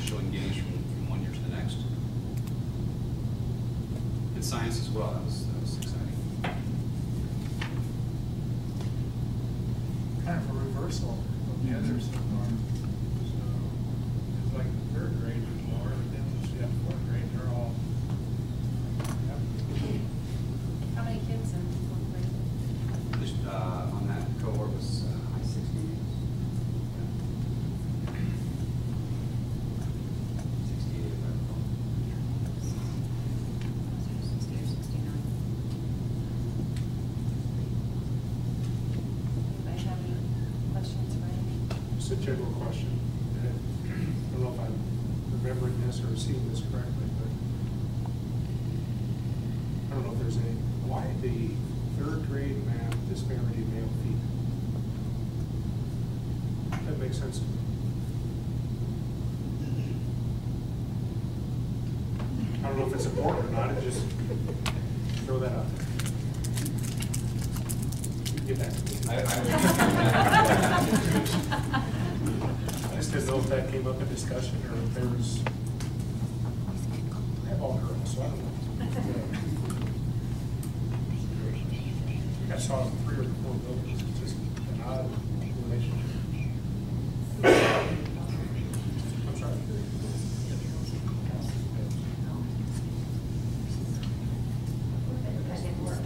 showing gains from one year to the next. In science as well, that was exciting. Kind of a reversal of the others so far. So it's like the third grade is lower, but then once you have fourth grade, they're all. How many kids in fourth grade? On that cohort was high 60s. 60 if I recall. 60 or 69. Anybody have any questions for Amy? Just a general question. I don't know if I'm remembering this or seeing this correctly, but I don't know if there's any, why the third grade math disparity male female? That makes sense to me. I don't know if it's important or not, it just throw that out there. You can get back to me. I just didn't know if that came up in discussion or if there was, I have all girls, so I don't know. I saw 3 or 4 buildings, it's just an odd relationship. I'm sorry. That didn't work.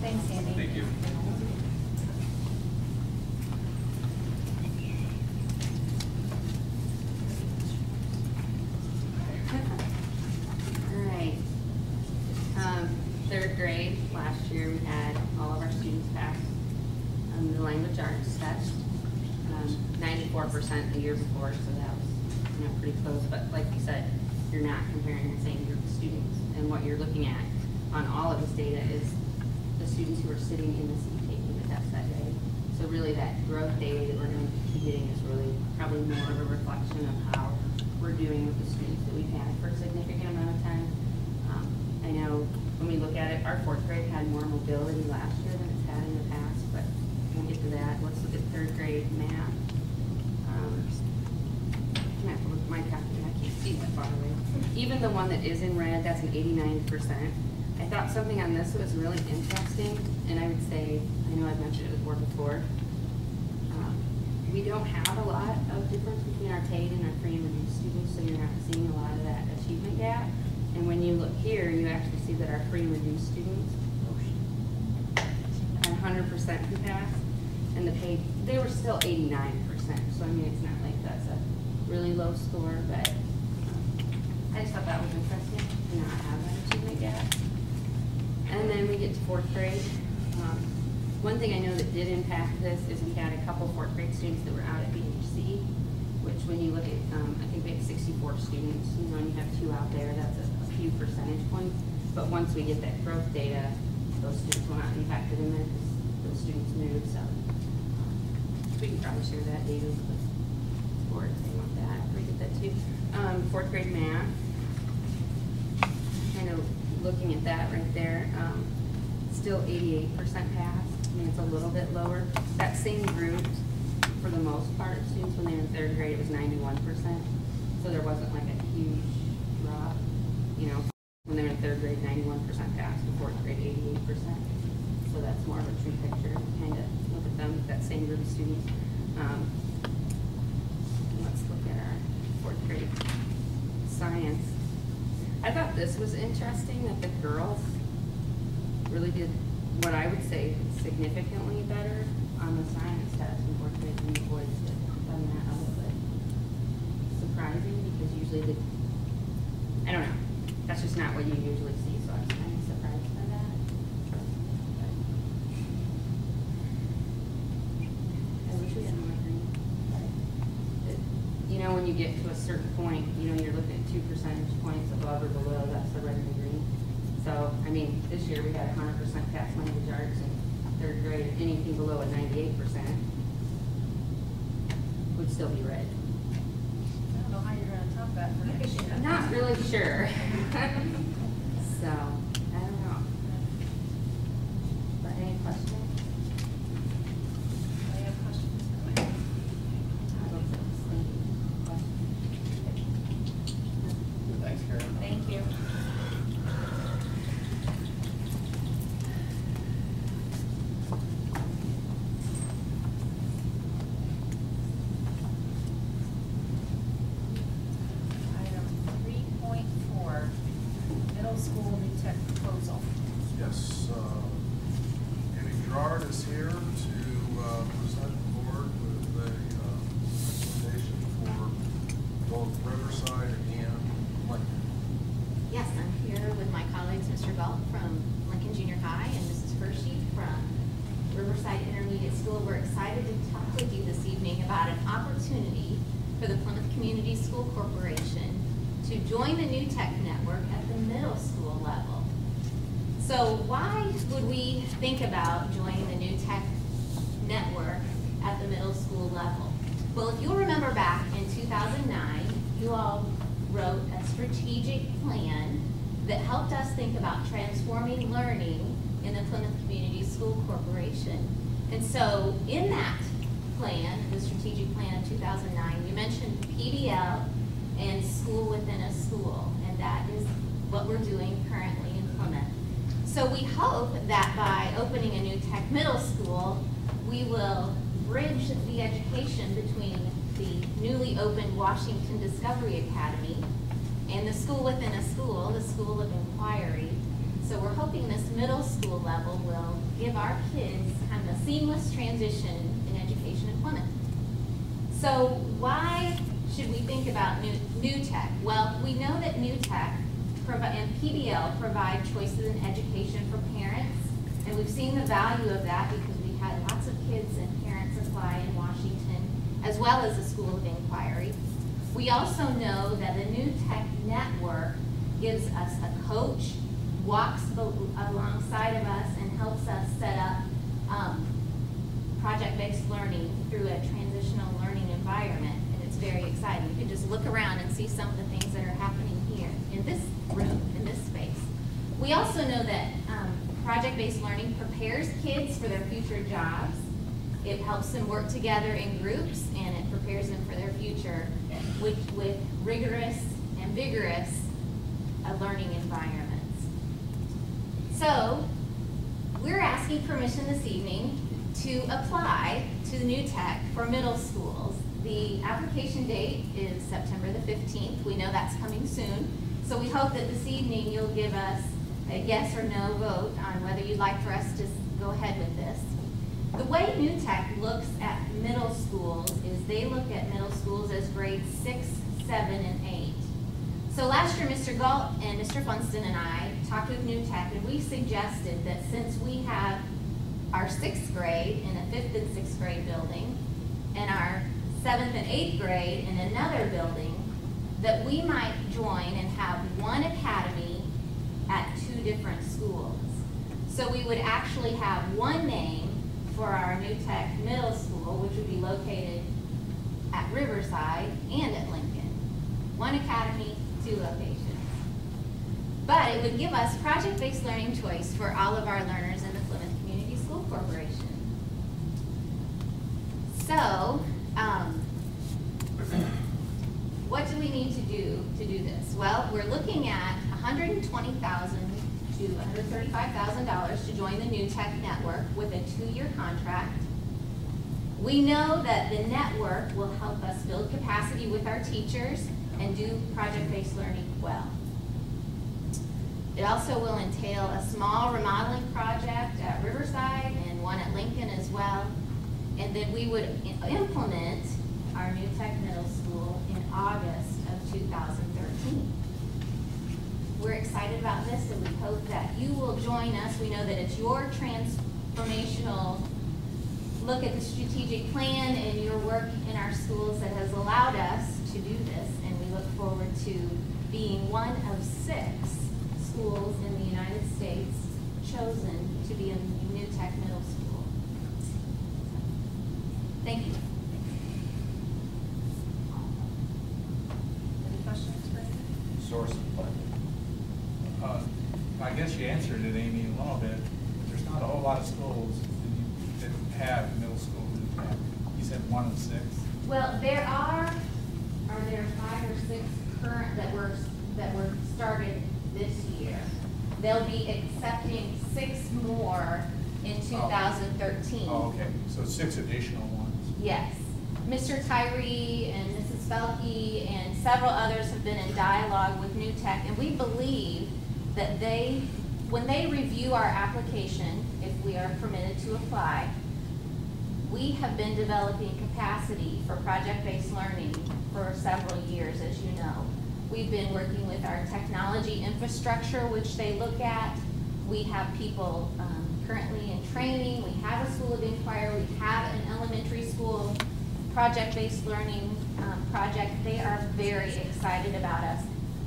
Thanks, Andy. Thank you. All right. Third grade, last year we had all of our students pass the language arts test. 94% the year before, so that was pretty close. But like you said, you're not comparing the same group of students. And what you're looking at on all of this data is the students who are sitting in the seat taking the test that day. So really that growth data that we're going to be getting is really probably more of a reflection of how we're doing with the students that we've had for a significant amount of time. I know when we look at it, our fourth grade had more mobility last year than it's had in the past, but we'll get to that. Let's look at third grade math. even the one that is in red, that's an 89%. I thought something on this was really interesting, and I would say, I know I've mentioned it before, we don't have a lot of difference between our TAID and our free and reduced students, so you're not seeing a lot of that achievement gap. And when you look here, you actually see that our free and reduced students are 100% who passed, and the PAID, they were still 89%. So I mean, it's not like that's a really low score, but I just thought that was interesting to not have that achievement gap. And then we get to fourth grade. One thing I know that did impact this is we had a couple fourth grade students that were out at BHC, which when you look at, I think we had 64 students, you know, and you have 2 out there, that's a few percentage points. But once we get that growth data, those students will not be impacted in there because those students moved, so. We can probably share that data with the board if they want that, we get that too. Fourth grade math, kind of looking at that right there, still 88% pass. I mean, it's a little bit lower. That same group, for the most part, students when they were in third grade, it was 91%. So there wasn't like a huge drop, you know. When they were in third grade, 91% pass, and fourth grade, 88%. So that's more of a true picture. Kind of look at them, that same group of students. Let's look at our fourth grade science. I thought this was interesting that the girls really did what I would say significantly better on the science test in fourth grade than the boys did. I found that a little bit surprising because usually I don't know, that's just not what you usually see, so I was kind of surprised by that. I wish we had more green. You know, when you get to a certain point, you know, you're looking at 2 percentage points above or below, that's the red and green. So, I mean, this year we got 100% pass language arts in third grade. Anything below a 98% would still be red. I don't know how you're gonna top that for next year. I'm not really sure. So, I don't know. But any questions? I have questions. Thanks, Karen. Thank you. Item 3.4, middle school new tech proposal. Yes, Amy Gerard is here to present the board with a recommendation for both Riverside and Lincoln. Yes, I'm here with my colleagues, Mr. Galt from Lincoln Junior High and Mrs. Hershey from Riverside Intermediate School. We're excited to talk with you this evening about an opportunity for the Plymouth Community School Corporation to join the New Tech Network at the middle school level. So why would we think about joining the New Tech Network at the middle school level? Well, if you'll remember back in 2009, you all wrote a strategic plan that helped us think about transforming learning in the Plymouth Community School Corporation. And so in that plan, the strategic plan of 2009, we mentioned PBL and school within a school, and that is what we're doing currently in Plymouth. So we hope that by opening a new tech middle school, we will bridge the education between the newly opened Washington Discovery Academy and the school within a school, the School of Inquiry. So we're hoping this middle school level will give our kids kind of a seamless transition in education in Plymouth. So why should we think about new tech? Well, we know that new tech and PBL provide choices in education for parents, and we've seen the value of that because we had lots of kids and parents apply in Washington, as well as the School of Inquiry. We also know that the New Tech Network gives us a coach, walks alongside of us, and helps us set up project-based learning through a transitional learning environment, and it's very exciting. You can just look around and see some of the things that are happening here in this room, in this space. We also know that project-based learning prepares kids for their future jobs. It helps them work together in groups, and it prepares them for their future with rigorous and vigorous learning environments. So we're asking permission this evening to apply to the new tech for middle schools. The application date is September the 15th. We know that's coming soon. So we hope that this evening you'll give us a yes or no vote on whether you'd like for us to go ahead with this. The way New Tech looks at middle schools is they look at middle schools as grades 6, 7, and 8. So last year, Mr. Galt and Mr. Funston and I talked with New Tech, and we suggested that since we have our 6th grade in a 5th and 6th grade building, and our 7th and 8th grade in another building, that we might join and have one academy at 2 different schools. So we would actually have one name for our New Tech Middle School, which would be located at Riverside and at Lincoln. One academy, 2 locations. But it would give us project-based learning choice for all of our learners in the Plymouth Community School Corporation. So, what do we need to do this? Well, we're looking at $120,000 to $135,000 to join the New Tech Network with a 2-year contract. We know that the network will help us build capacity with our teachers and do project-based learning well. It also will entail a small remodeling project at Riverside and one at Lincoln as well. And then we would implement our New Tech Middle School in August of 2013. We're excited about this, and we hope that you will join us. We know that it's your transformational look at the strategic plan and your work in our schools that has allowed us to do this, and we look forward to being one of 6 schools in the United States chosen to be in New Tech Middle School. Thank you. Any questions for Amy? Source of funding. I guess you answered it, Amy, a little bit. There's not a whole lot of schools that have middle school New Tech. You said 1 of 6. Well, there are 5 or 6 current that were started this year. They'll be accepting 6 more in 2013. Oh, okay. So 6 additional ones. Yes. Mr. Tyree and Mrs. Felke and several others have been in dialogue with New Tech, and we believe that when they review our application, if we are permitted to apply, we have been developing capacity for project-based learning for several years, as you know. We've been working with our technology infrastructure, which they look at. We have people currently in training. We have a School of Inquiry. We have an elementary school project-based learning project. They are very excited about us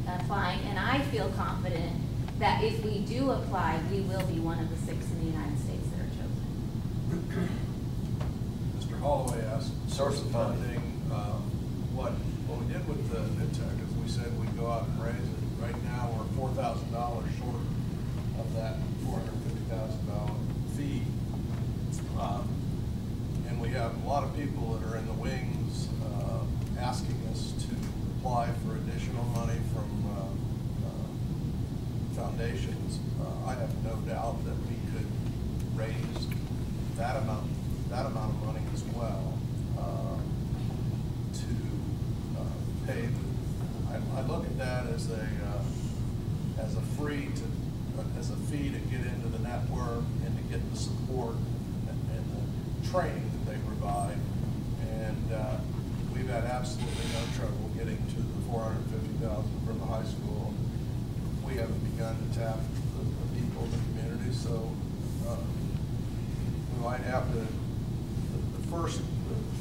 applying, and I feel confident that if we do apply, we will be one of the 6 in the United States that are chosen. Mr. Holloway asked. Source of funding. What we did with the New Tech is we said we'd go out and raise it. Right now, we're $4,000 short of that $450,000 fee. And we have a lot of people that are in the wings asking us to apply for additional money from foundations. I have no doubt that we could raise that amount of money as well to pay. I look at that as a fee to get into the network and to get the support and the training that they provide. And we've had absolutely no trouble getting to the $450,000 from the high school. We haven't begun to tap the people in the community, so we might have to,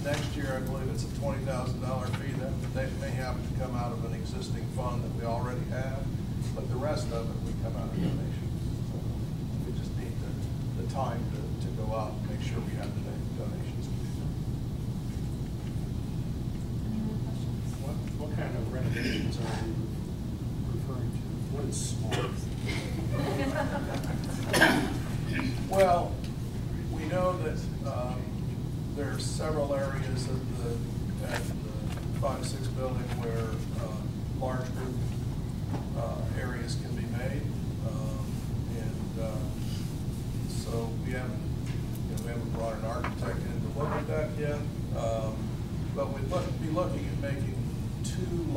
next year, I believe it's a $20,000 fee that they may have to come out of an existing fund that we already have, but the rest of it would come out of donations. So we just need the time to go out and make sure we have the donations. Any other questions? What kind of renovations are you referring to? What is small? Well, we know that there are several areas at the 5-6 building where large group areas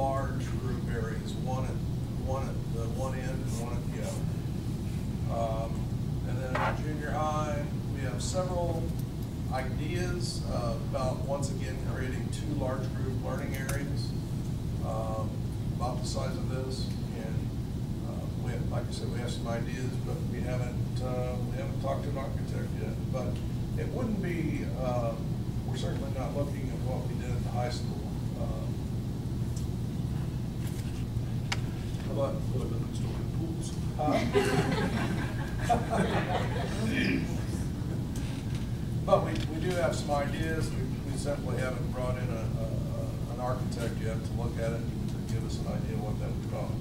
large group areas, one at the one end and one at the other. And then at junior high, we have several ideas about, once again, creating 2 large group learning areas about the size of this. And we have, like I said, we have some ideas, but we haven't talked to an architect yet. But it wouldn't be, we're certainly not looking at what we did at the high school. But but we do have some ideas. We simply haven't brought in an architect yet to look at it and to give us an idea what that would cost.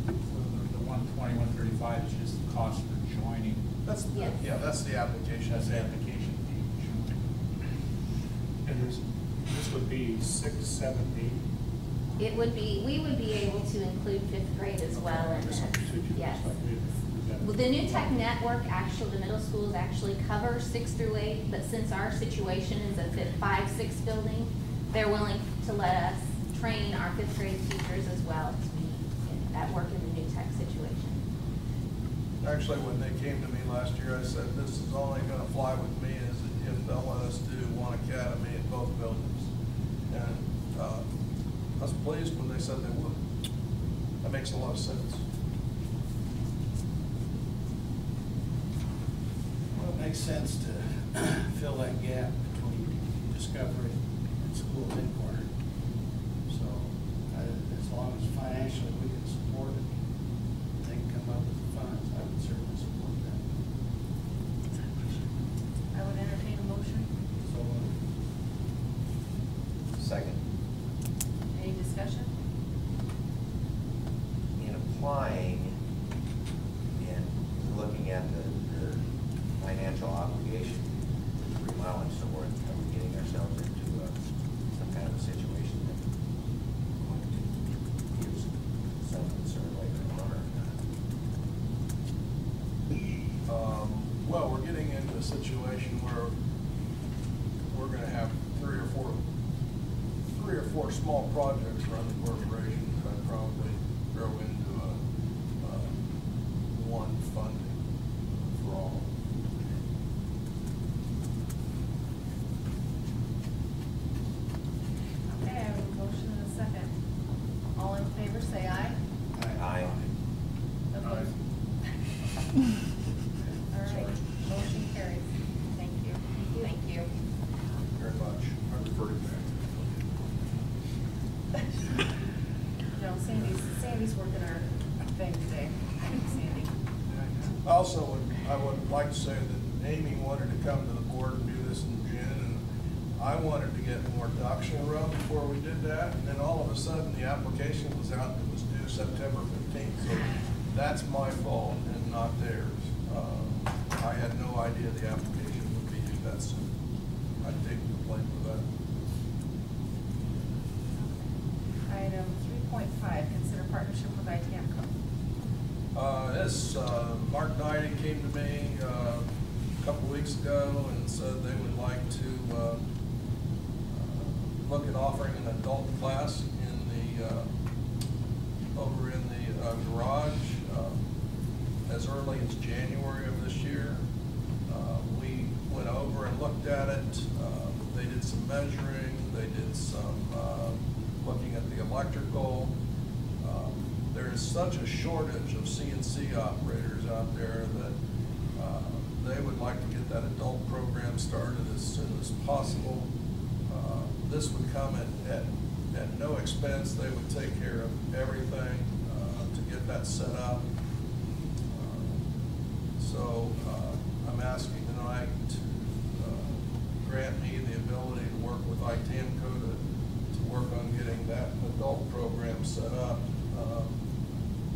The 120, 135 is just the cost for joining. That's yeah, that's the application. That's the application fee. And this would be 6, 7, 8. It would be, we would be able to include 5th grade as well in this. Yes. Well, the New Tech Network, actually, the middle schools actually cover 6 through 8, but since our situation is a 5, 6 building, they're willing to let us train our 5th grade teachers as well to be at work in the New Tech situation. Actually, when they came to me last year, I said, this is only gonna fly with me is if they'll let us do one academy in both buildings. And I was pleased when they said they would. That makes a lot of sense. Well, it makes sense to fill that gap between Discovery and school headquarters. So as long as financially we can support it, they can come up with the funds, I would certainly support that. I would entertain a motion. So Second. Any discussion? In applying and looking at the financial obligation to remodel and so forth, are we getting ourselves into some kind of a situation that gives some concern later on or not? Well, we're getting into a situation where we're gonna have three or four small projects around the corporation that I'd probably throw into one funding for all. Okay, I have a motion and a second. All in favor, say aye. Aye. Opposed? All right, motion carries. Thank you. Thank you. Very much. I refer to No, Sandy's working our thing today. Sandy. Also, I would like to say that Amy wanted to come to the board and do this in June, and I wanted to get more ducks in a row before we did that, and then all of a sudden, the application was out and it was due September 15th, so that's my fault and not theirs. I had no idea the application would be due that soon. I take the blame for that. Item 3.5, consider partnership with ITAMCO. Mark Knighty came to me a couple weeks ago and said they would like to look at offering an adult class in the over in the garage as early as January of this year. We went over and looked at it. They did some measuring. They did some looking at the electrical. There is such a shortage of CNC operators out there that they would like to get that adult program started as soon as possible. This would come at no expense. They would take care of everything to get that set up. So I'm asking tonight to grant me the ability to work with ITAMCO to work on getting that adult program set up,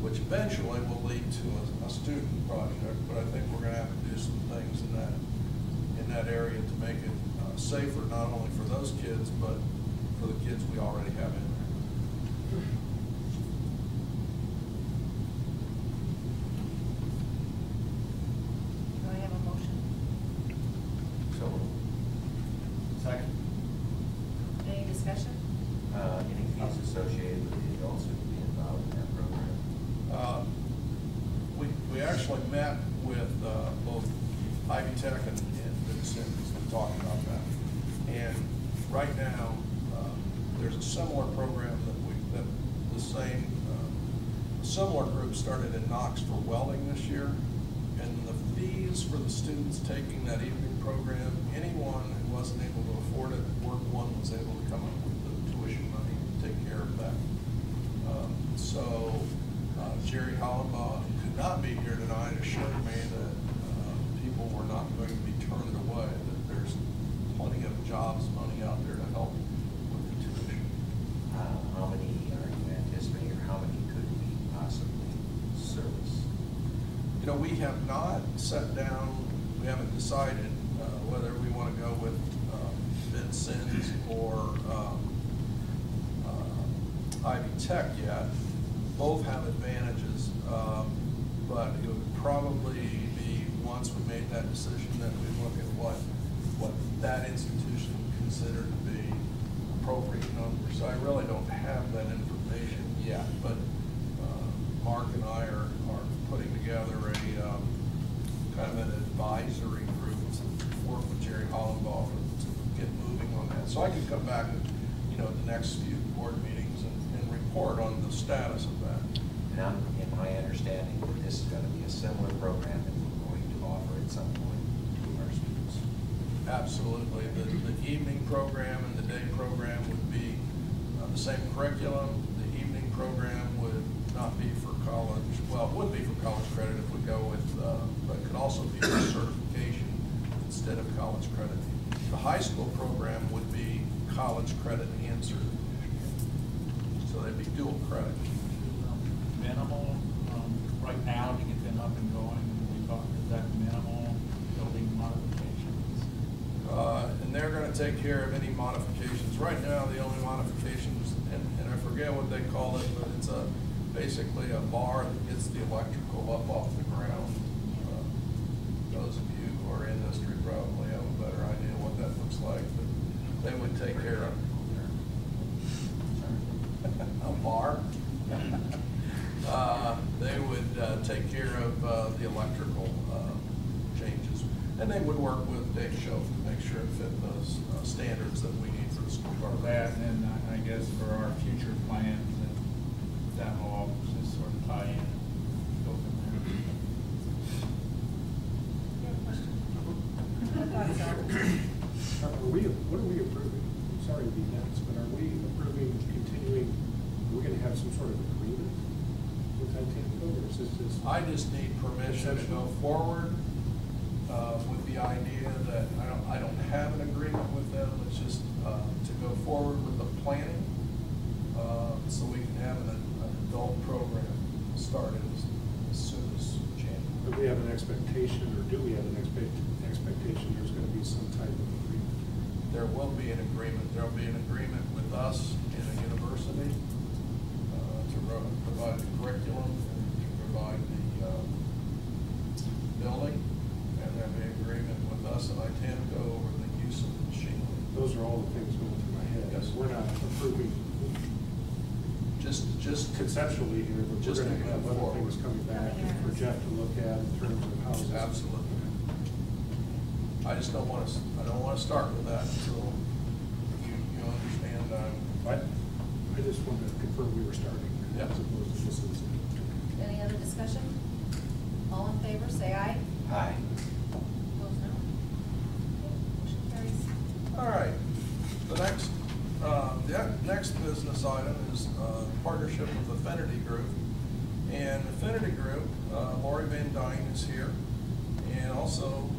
which eventually will lead to a student project. But I think we're going to have to do some things in that area to make it safer, not only for those kids, but for the kids we already have in there. Do I have a motion? So, Second. discussion? Any fees associated with the adults who would be involved in that program? We actually met with both Ivy Tech and Vincent's talking about that. And right now, there's a similar program that the same similar group started in Knox for welding this year. And the fees for the students taking that evening program, anyone who wasn't able to afford it, Work One was able to come up with the tuition money to take care of that. So Jerry Hollenbaugh, who could not be here tonight, assured me that people were not going to be turned away, that there's plenty of jobs money out there to help with the tuition. How many are you anticipating, or how many could we possibly service? You know, we have not sat down, we haven't decided whether we want to go with Vincent's or Ivy Tech yet. Both have advantages, but it would probably be, once we made that decision, that we look at what that institution considered to be appropriate numbers. So I really don't have that information yet, but Mark and I are putting together a kind of an advisory group to work with Jerry Hollenbaugh to get moving on that. So I can come back at, the next few board meetings and report on the status of that. Now, in my understanding, that this is going to be a similar program that we're going to offer at some point to our students. Absolutely. The evening program and the day program would be the same curriculum. The evening program would not be for college. Well, it would be for college credit if we go with, but it could also be for certification instead of college credit. The high school program would be college credit and certification. So they'd be dual credit. Minimal, right now to get them up and going, is that minimal building modifications? And they're going to take care of any modifications. Right now, the only modifications, and I forget what they call it, but it's basically a bar that gets the electrical up off the ground. Those of you who are in industry probably have a better idea what that looks like, but they would take care of a bar. They would take care of the electrical changes, and they would work with Dave Schoaf to make sure it fit those standards that we need for the school For department. that, and then I guess for our future plans, that will all just sort of tie in, go from there. What are we approving? Sorry to be next, but are we approving continuing, are we gonna have some sort of agreement with Titanico, or is this just? I just need permission to go forward with the idea that I don't have an agreement with them. It's just to go forward with the planning so we can have an adult program started as soon as January. Do we have an expectation, or do we have an expectation there's gonna be some type of agreement? There will be an agreement. There'll be an agreement with us and a university to provide the curriculum and to provide the building, and there'll be an agreement with us and Itamco over the use of the machine. Those are all the things going through my head. Yes. We're not approving Just conceptually here, but we're Just gonna to have move other forward. things coming back for Jeff to look at in terms of houses. Absolutely. I just don't want to start with that until you understand. I just wanted to confirm we were starting, Yep. as opposed to just listening. Any other discussion? All in favor, say aye. Hi. Opposed, no. Motion carries. All right, the next business item is partnership with Affinity Group. And Affinity Group, Lori Van Dyne is here, and also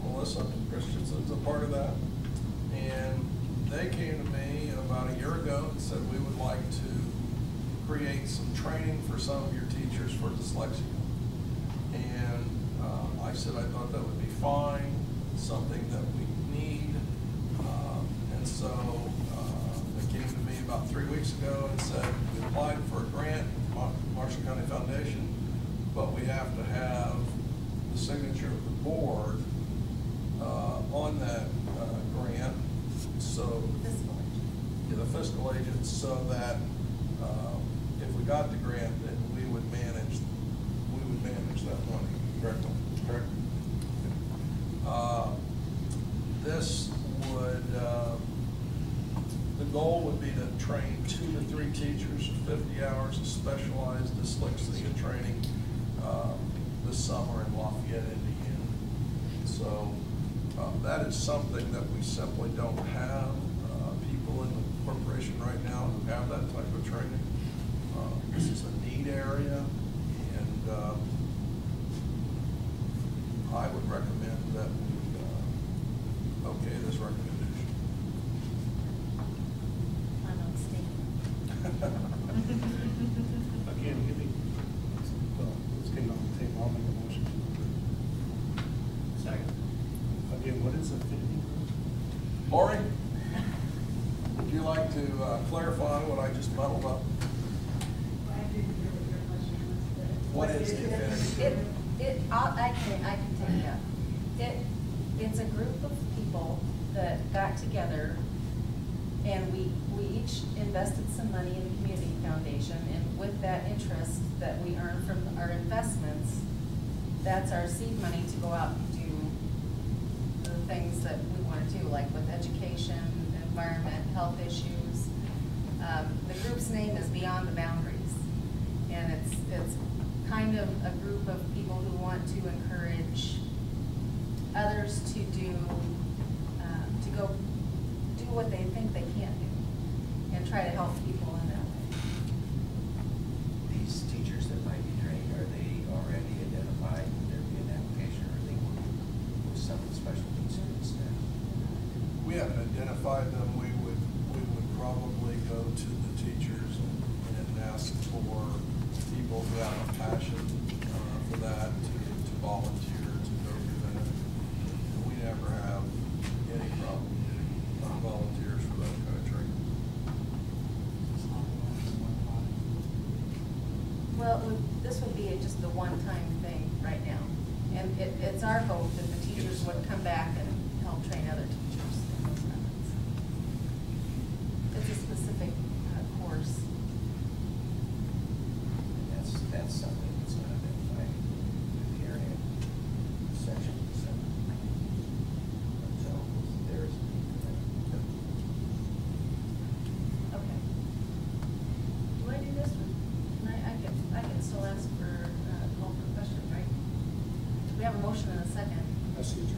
Melissa Christensen's a part of that. And they came to me about a year ago and said we would like to create some training for some of your teachers for dyslexia. And I said I thought that would be fine, something that we need. And so they came to me about 3 weeks ago and said, we applied for a grant, Marshall County Foundation, but we have to have the signature of the board on that grant. So Fiscal. yeah, the fiscal agents so that if we got the grant, then we would manage that money, correct? Correct. This would, the goal would be to train 2 to 3 teachers for 50 hours of specialized dyslexia training this summer in Lafayette, Indiana. So that is something that we simply don't have people in the corporation right now who have that type of training. This is a need area, and I would recommend that we okay this recommendation. I'm abstaining. Again, give me, well, let's get it on the table, I'll make a motion to approve. Second. Again, what is affinity group? Lori, would you like to clarify what I just muddled up? What is the affinity group? I can tell you. It's a group of people that got together, and we each invested some money in the community foundation, and with that interest that we earn from our investments, that's our seed money to go out and do the things that we want to do, like with education, environment, health issues. The group's name is Beyond the Boundaries, and it's kind of a group of people who want to encourage others to go do what they think they can't do, and try to help people in that way. These teachers that might be trained, are they already identified? Would there be an application, or are they working with some of the special needs students now? We haven't identified them. We would probably go to the teachers and ask for people who have a passion for that to volunteer to go do that. We never have any problem getting volunteers for that kind of training. Well, this would be just a one-time thing right now, and it's our hope that the teachers would come back and help train other teachers in those methods. It's a specific course. That's something that's not identified with the area section. So there is a need for that. Okay. Do I do this one? I can still ask for, call for a question, right? We have a motion and a second. I see it's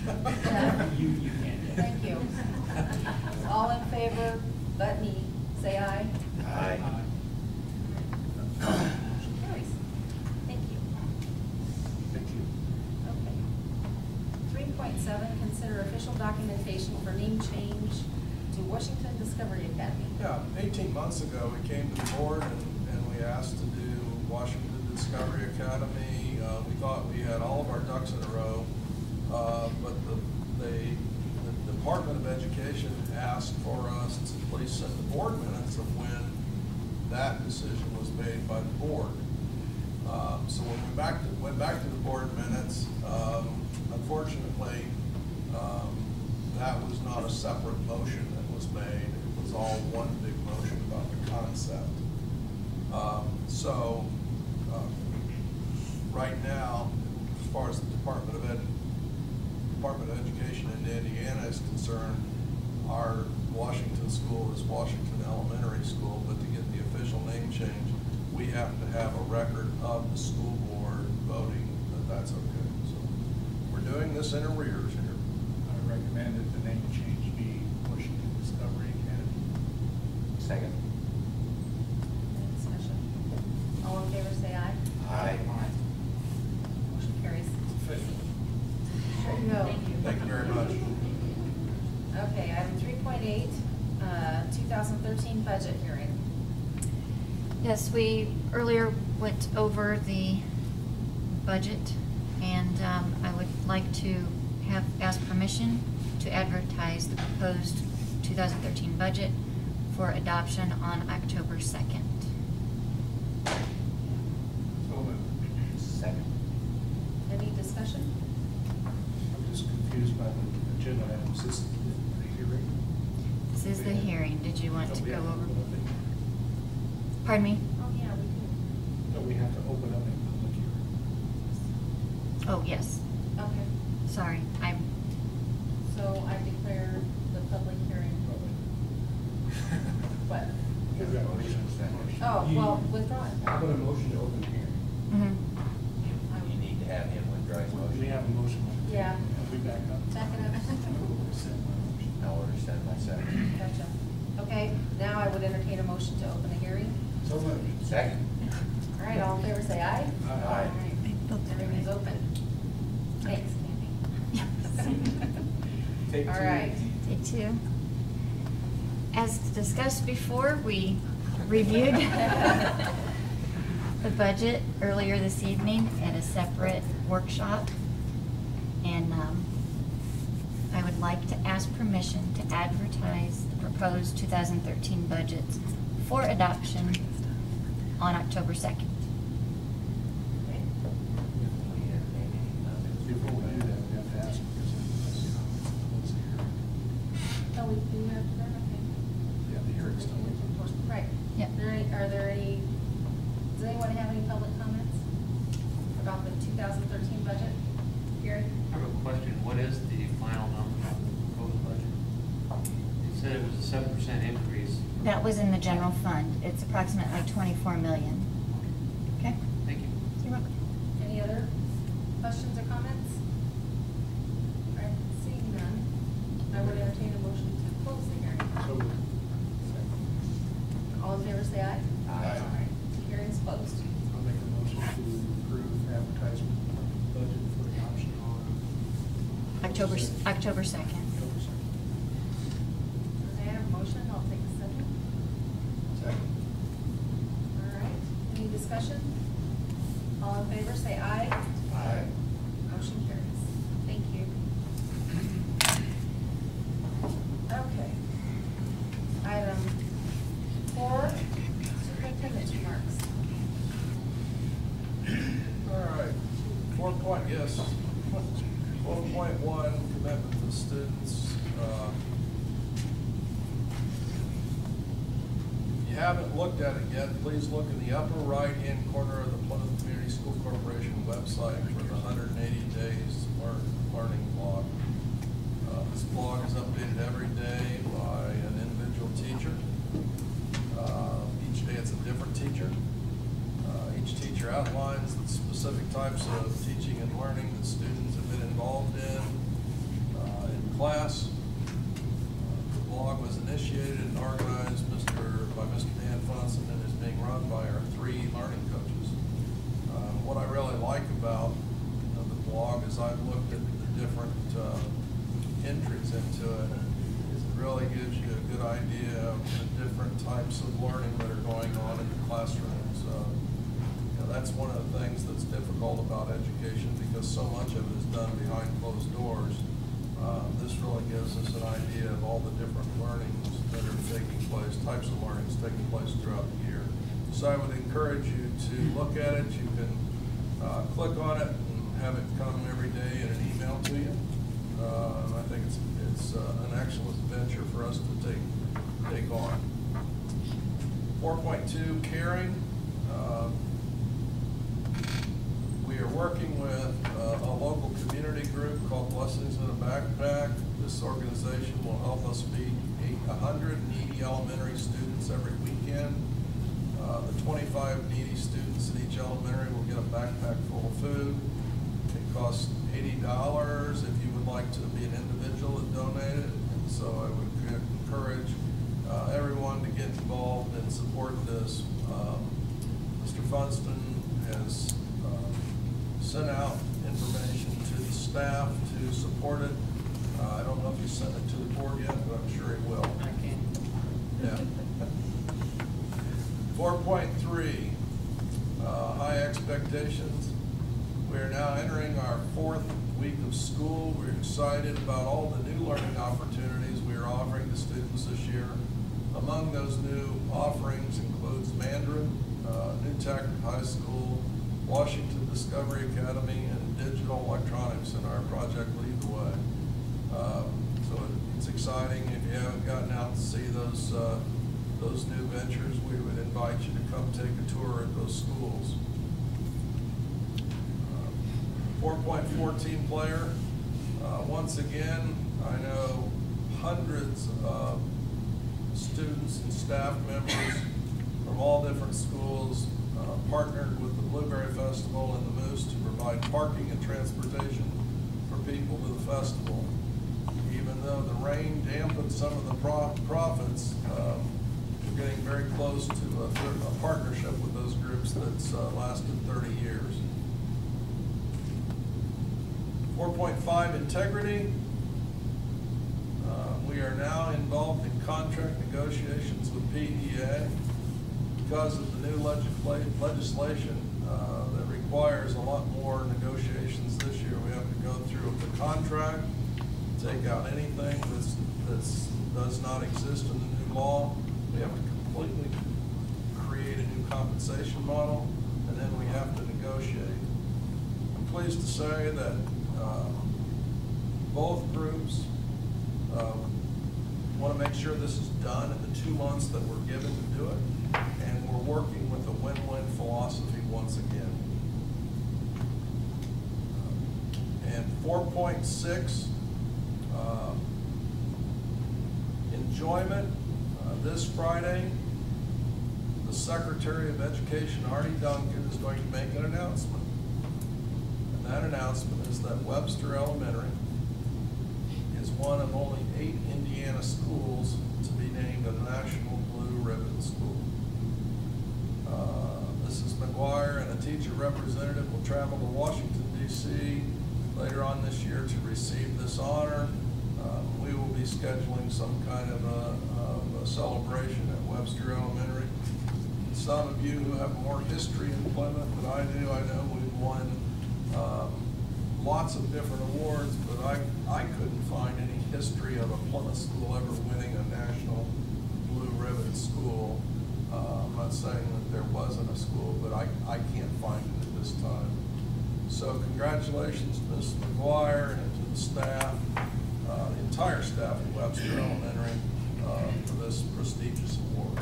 Yeah. You can. Thank you. All in favor, but me, say aye. Aye. Motion carries. Thank you. Thank you. Okay. 3.7, consider official documentation for name change to Washington Discovery Academy. Yeah, 18 months ago, we came to the board and we asked to do Washington Discovery Academy. We thought we had all of our ducks in a row, but the Department of Education asked for us to please send the board minutes of when that decision was made by the board. So when we went back to the board minutes, unfortunately, that was not a separate motion that was made. It was all one big motion about the concept. Right now, as far as the Department of Education in Indiana is concerned, our Washington school is Washington Elementary School, but to get the official name change, we have to have a record of the school board voting that that's okay. So we're doing this in arrears here. I recommend that the name change be Washington Discovery Academy. Second. Any discussion? All in favor, say aye. Aye. Motion carries. Official. There you go. Thank you. Thank you very much. Okay, item 3.8, 2013 budget hearing. Yes, we earlier went over the budget, and I would like to ask permission to advertise the proposed 2013 budget for adoption on October 2nd. So moved. Second. Any discussion? I'm just confused by the agenda items. Is this the hearing? This is the hearing. Did you want to Don't we go have to over? open up Pardon me? Oh, yeah, we can. Don't we have to open up a public hearing? Oh, yes. Okay, Sorry. so I declare the public hearing, what? We've got a motion. Oh, well, withdraw it. How about a motion to open the hearing? Mhm. You need to have him withdraw his We motion. have a motion. Yeah. Have we back up? Back it up. I'll order send my second. Gotcha. Okay, now I would entertain a motion to open the hearing. So moved. Second. All right, all in favor, say aye. Aye. All right, everything's open. Thanks, Take All two. right. Take two. As discussed before, we reviewed the budget earlier this evening at a separate workshop. And I would like to ask permission to advertise the proposed 2013 budgets for adoption on October 2nd. Before we do that, we have to ask. Oh, we do have that, okay. Yeah, the hearing's still open. Right. Yep. Are there any, does anyone have any public comments about the 2013 budget? Gary? I have a question. What is the final number on the proposed budget? You said it was a 7% increase. That was in the general fund. It's approximately 24 million. Okay? Thank you. You're welcome. Any other questions or comments? All right, seeing none, I would entertain a motion to close the hearing. So moved. All in favor, say aye. Aye. Hearing's closed. I'll make a motion to approve advertisement budget for adoption on October 2nd. October 2nd. Okay, I have a motion, I'll take a second. Second. All right, any discussion? All in favor, say aye. Aye. Motion carries. Thank you. Okay. Item 4, superintendent's remarks. All right, 4.1, commitment to students. If you haven't looked at it yet, please look in the upper right-hand corner of the Plymouth Community School Corporation website for the 180 Days Learning blog. This blog is updated every day by an individual teacher. Each day it's a different teacher. Each teacher outlines the specific types of teaching and learning that students have been involved in class. The blog was initiated and organized by Mr. Dan Funson and is being run by our 3 learning coaches. What I really like about the blog is I've looked at the different entries into it. It really gives you a good idea of the different types of learning that are going on in the classrooms. That's one of the things that's difficult about education because so much of it is done behind closed doors. This really gives us an idea of all the different learnings that are taking place, types of learnings taking place throughout the year. So I would encourage you to look at it. You can click on it and have it come every day in an email to you. And I think it's an excellent venture for us to take on. 4.2, caring. We are working with a local community group called Blessings in a Backpack. This organization will help us feed 100 needy elementary students every weekend. The 25 needy students in each elementary will get a backpack full of food. It costs $80 if you would like to be an individual that donated. And so I would encourage everyone to get involved and support this. Mr. Funston has sent out information to the staff to support it. I don't know if he sent it to the board yet, but I'm sure he will. I can. Yeah. 4.3, high expectations. We are now entering our 4th week of school. We're excited about all the new learning opportunities we are offering to students this year. Among those new offerings includes Mandarin, New Tech High School, Washington Discovery Academy, and digital electronics in our Project Lead the Way. So It's exciting. If you haven't gotten out to see those new ventures, we would invite you to come take a tour at those schools. 4.14 player. Once again, I know hundreds of students and staff members from all different schools partnered with the Blueberry Festival and the Moose to provide parking and transportation for people to the festival. Even though the rain dampened some of the profits, we're getting very close to a partnership with those groups that's lasted 30 years. 4.5 integrity. We are now involved in contract negotiations with PEA because of the new legislation that requires a lot more negotiations this year. We have to go through the contract, take out anything that does not exist in the new law. We have to completely create a new compensation model, and then we have to negotiate. I'm pleased to say that both groups want to make sure this is done in the 2 months that we're given to do it, and we're working with a win-win philosophy once again. And 4.6, enjoyment. This Friday, the Secretary of Education, Artie Duncan, is going to make an announcement. And that announcement is that Webster Elementary is one of only 8 Indiana schools to be named a National Blue Ribbon School. Mrs. McGuire and a teacher representative will travel to Washington, D.C. later on this year to receive this honor. We will be scheduling some kind of a celebration at Webster Elementary. Some of you who have more history in Plymouth than I do, I know we've won lots of different awards, but I couldn't find any history of a Plymouth school ever winning a National Blue Ribbon School. I'm not saying that there wasn't a school, but I can't find it at this time. So congratulations to Ms. McGuire and to the staff, the entire staff at Webster Elementary for this prestigious award.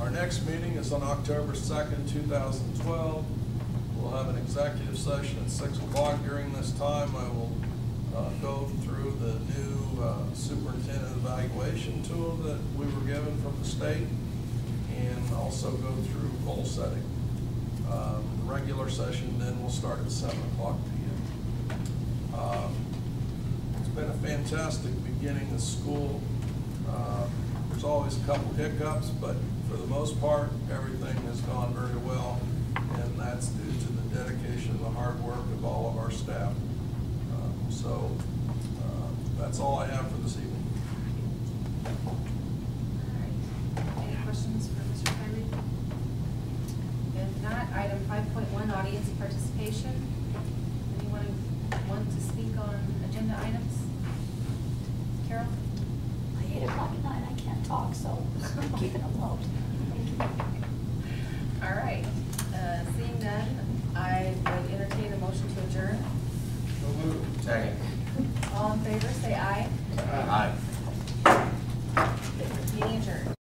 Our next meeting is on October 2nd, 2012. We'll have an executive session at 6 o'clock. During this time, I will go through the new superintendent evaluation tool that we were given from the state, and also go through goal setting. The regular session then will start at 7 o'clock p.m. It's been a fantastic beginning of school. There's always a couple hiccups, but for the most part, everything has gone very well, and that's due to the dedication and the hard work of all of our staff. So that's all I have for this evening. All right. Any questions for Mr. Kyrie? If not, item 5.1, audience participation. Anyone want to speak on agenda items? Carol? I hate o'clock at night, I can't talk, so I'm keeping them low. All right. Seeing none, I would entertain a motion to adjourn. Second. All in favor, say aye. Aye. Meeting adjourned.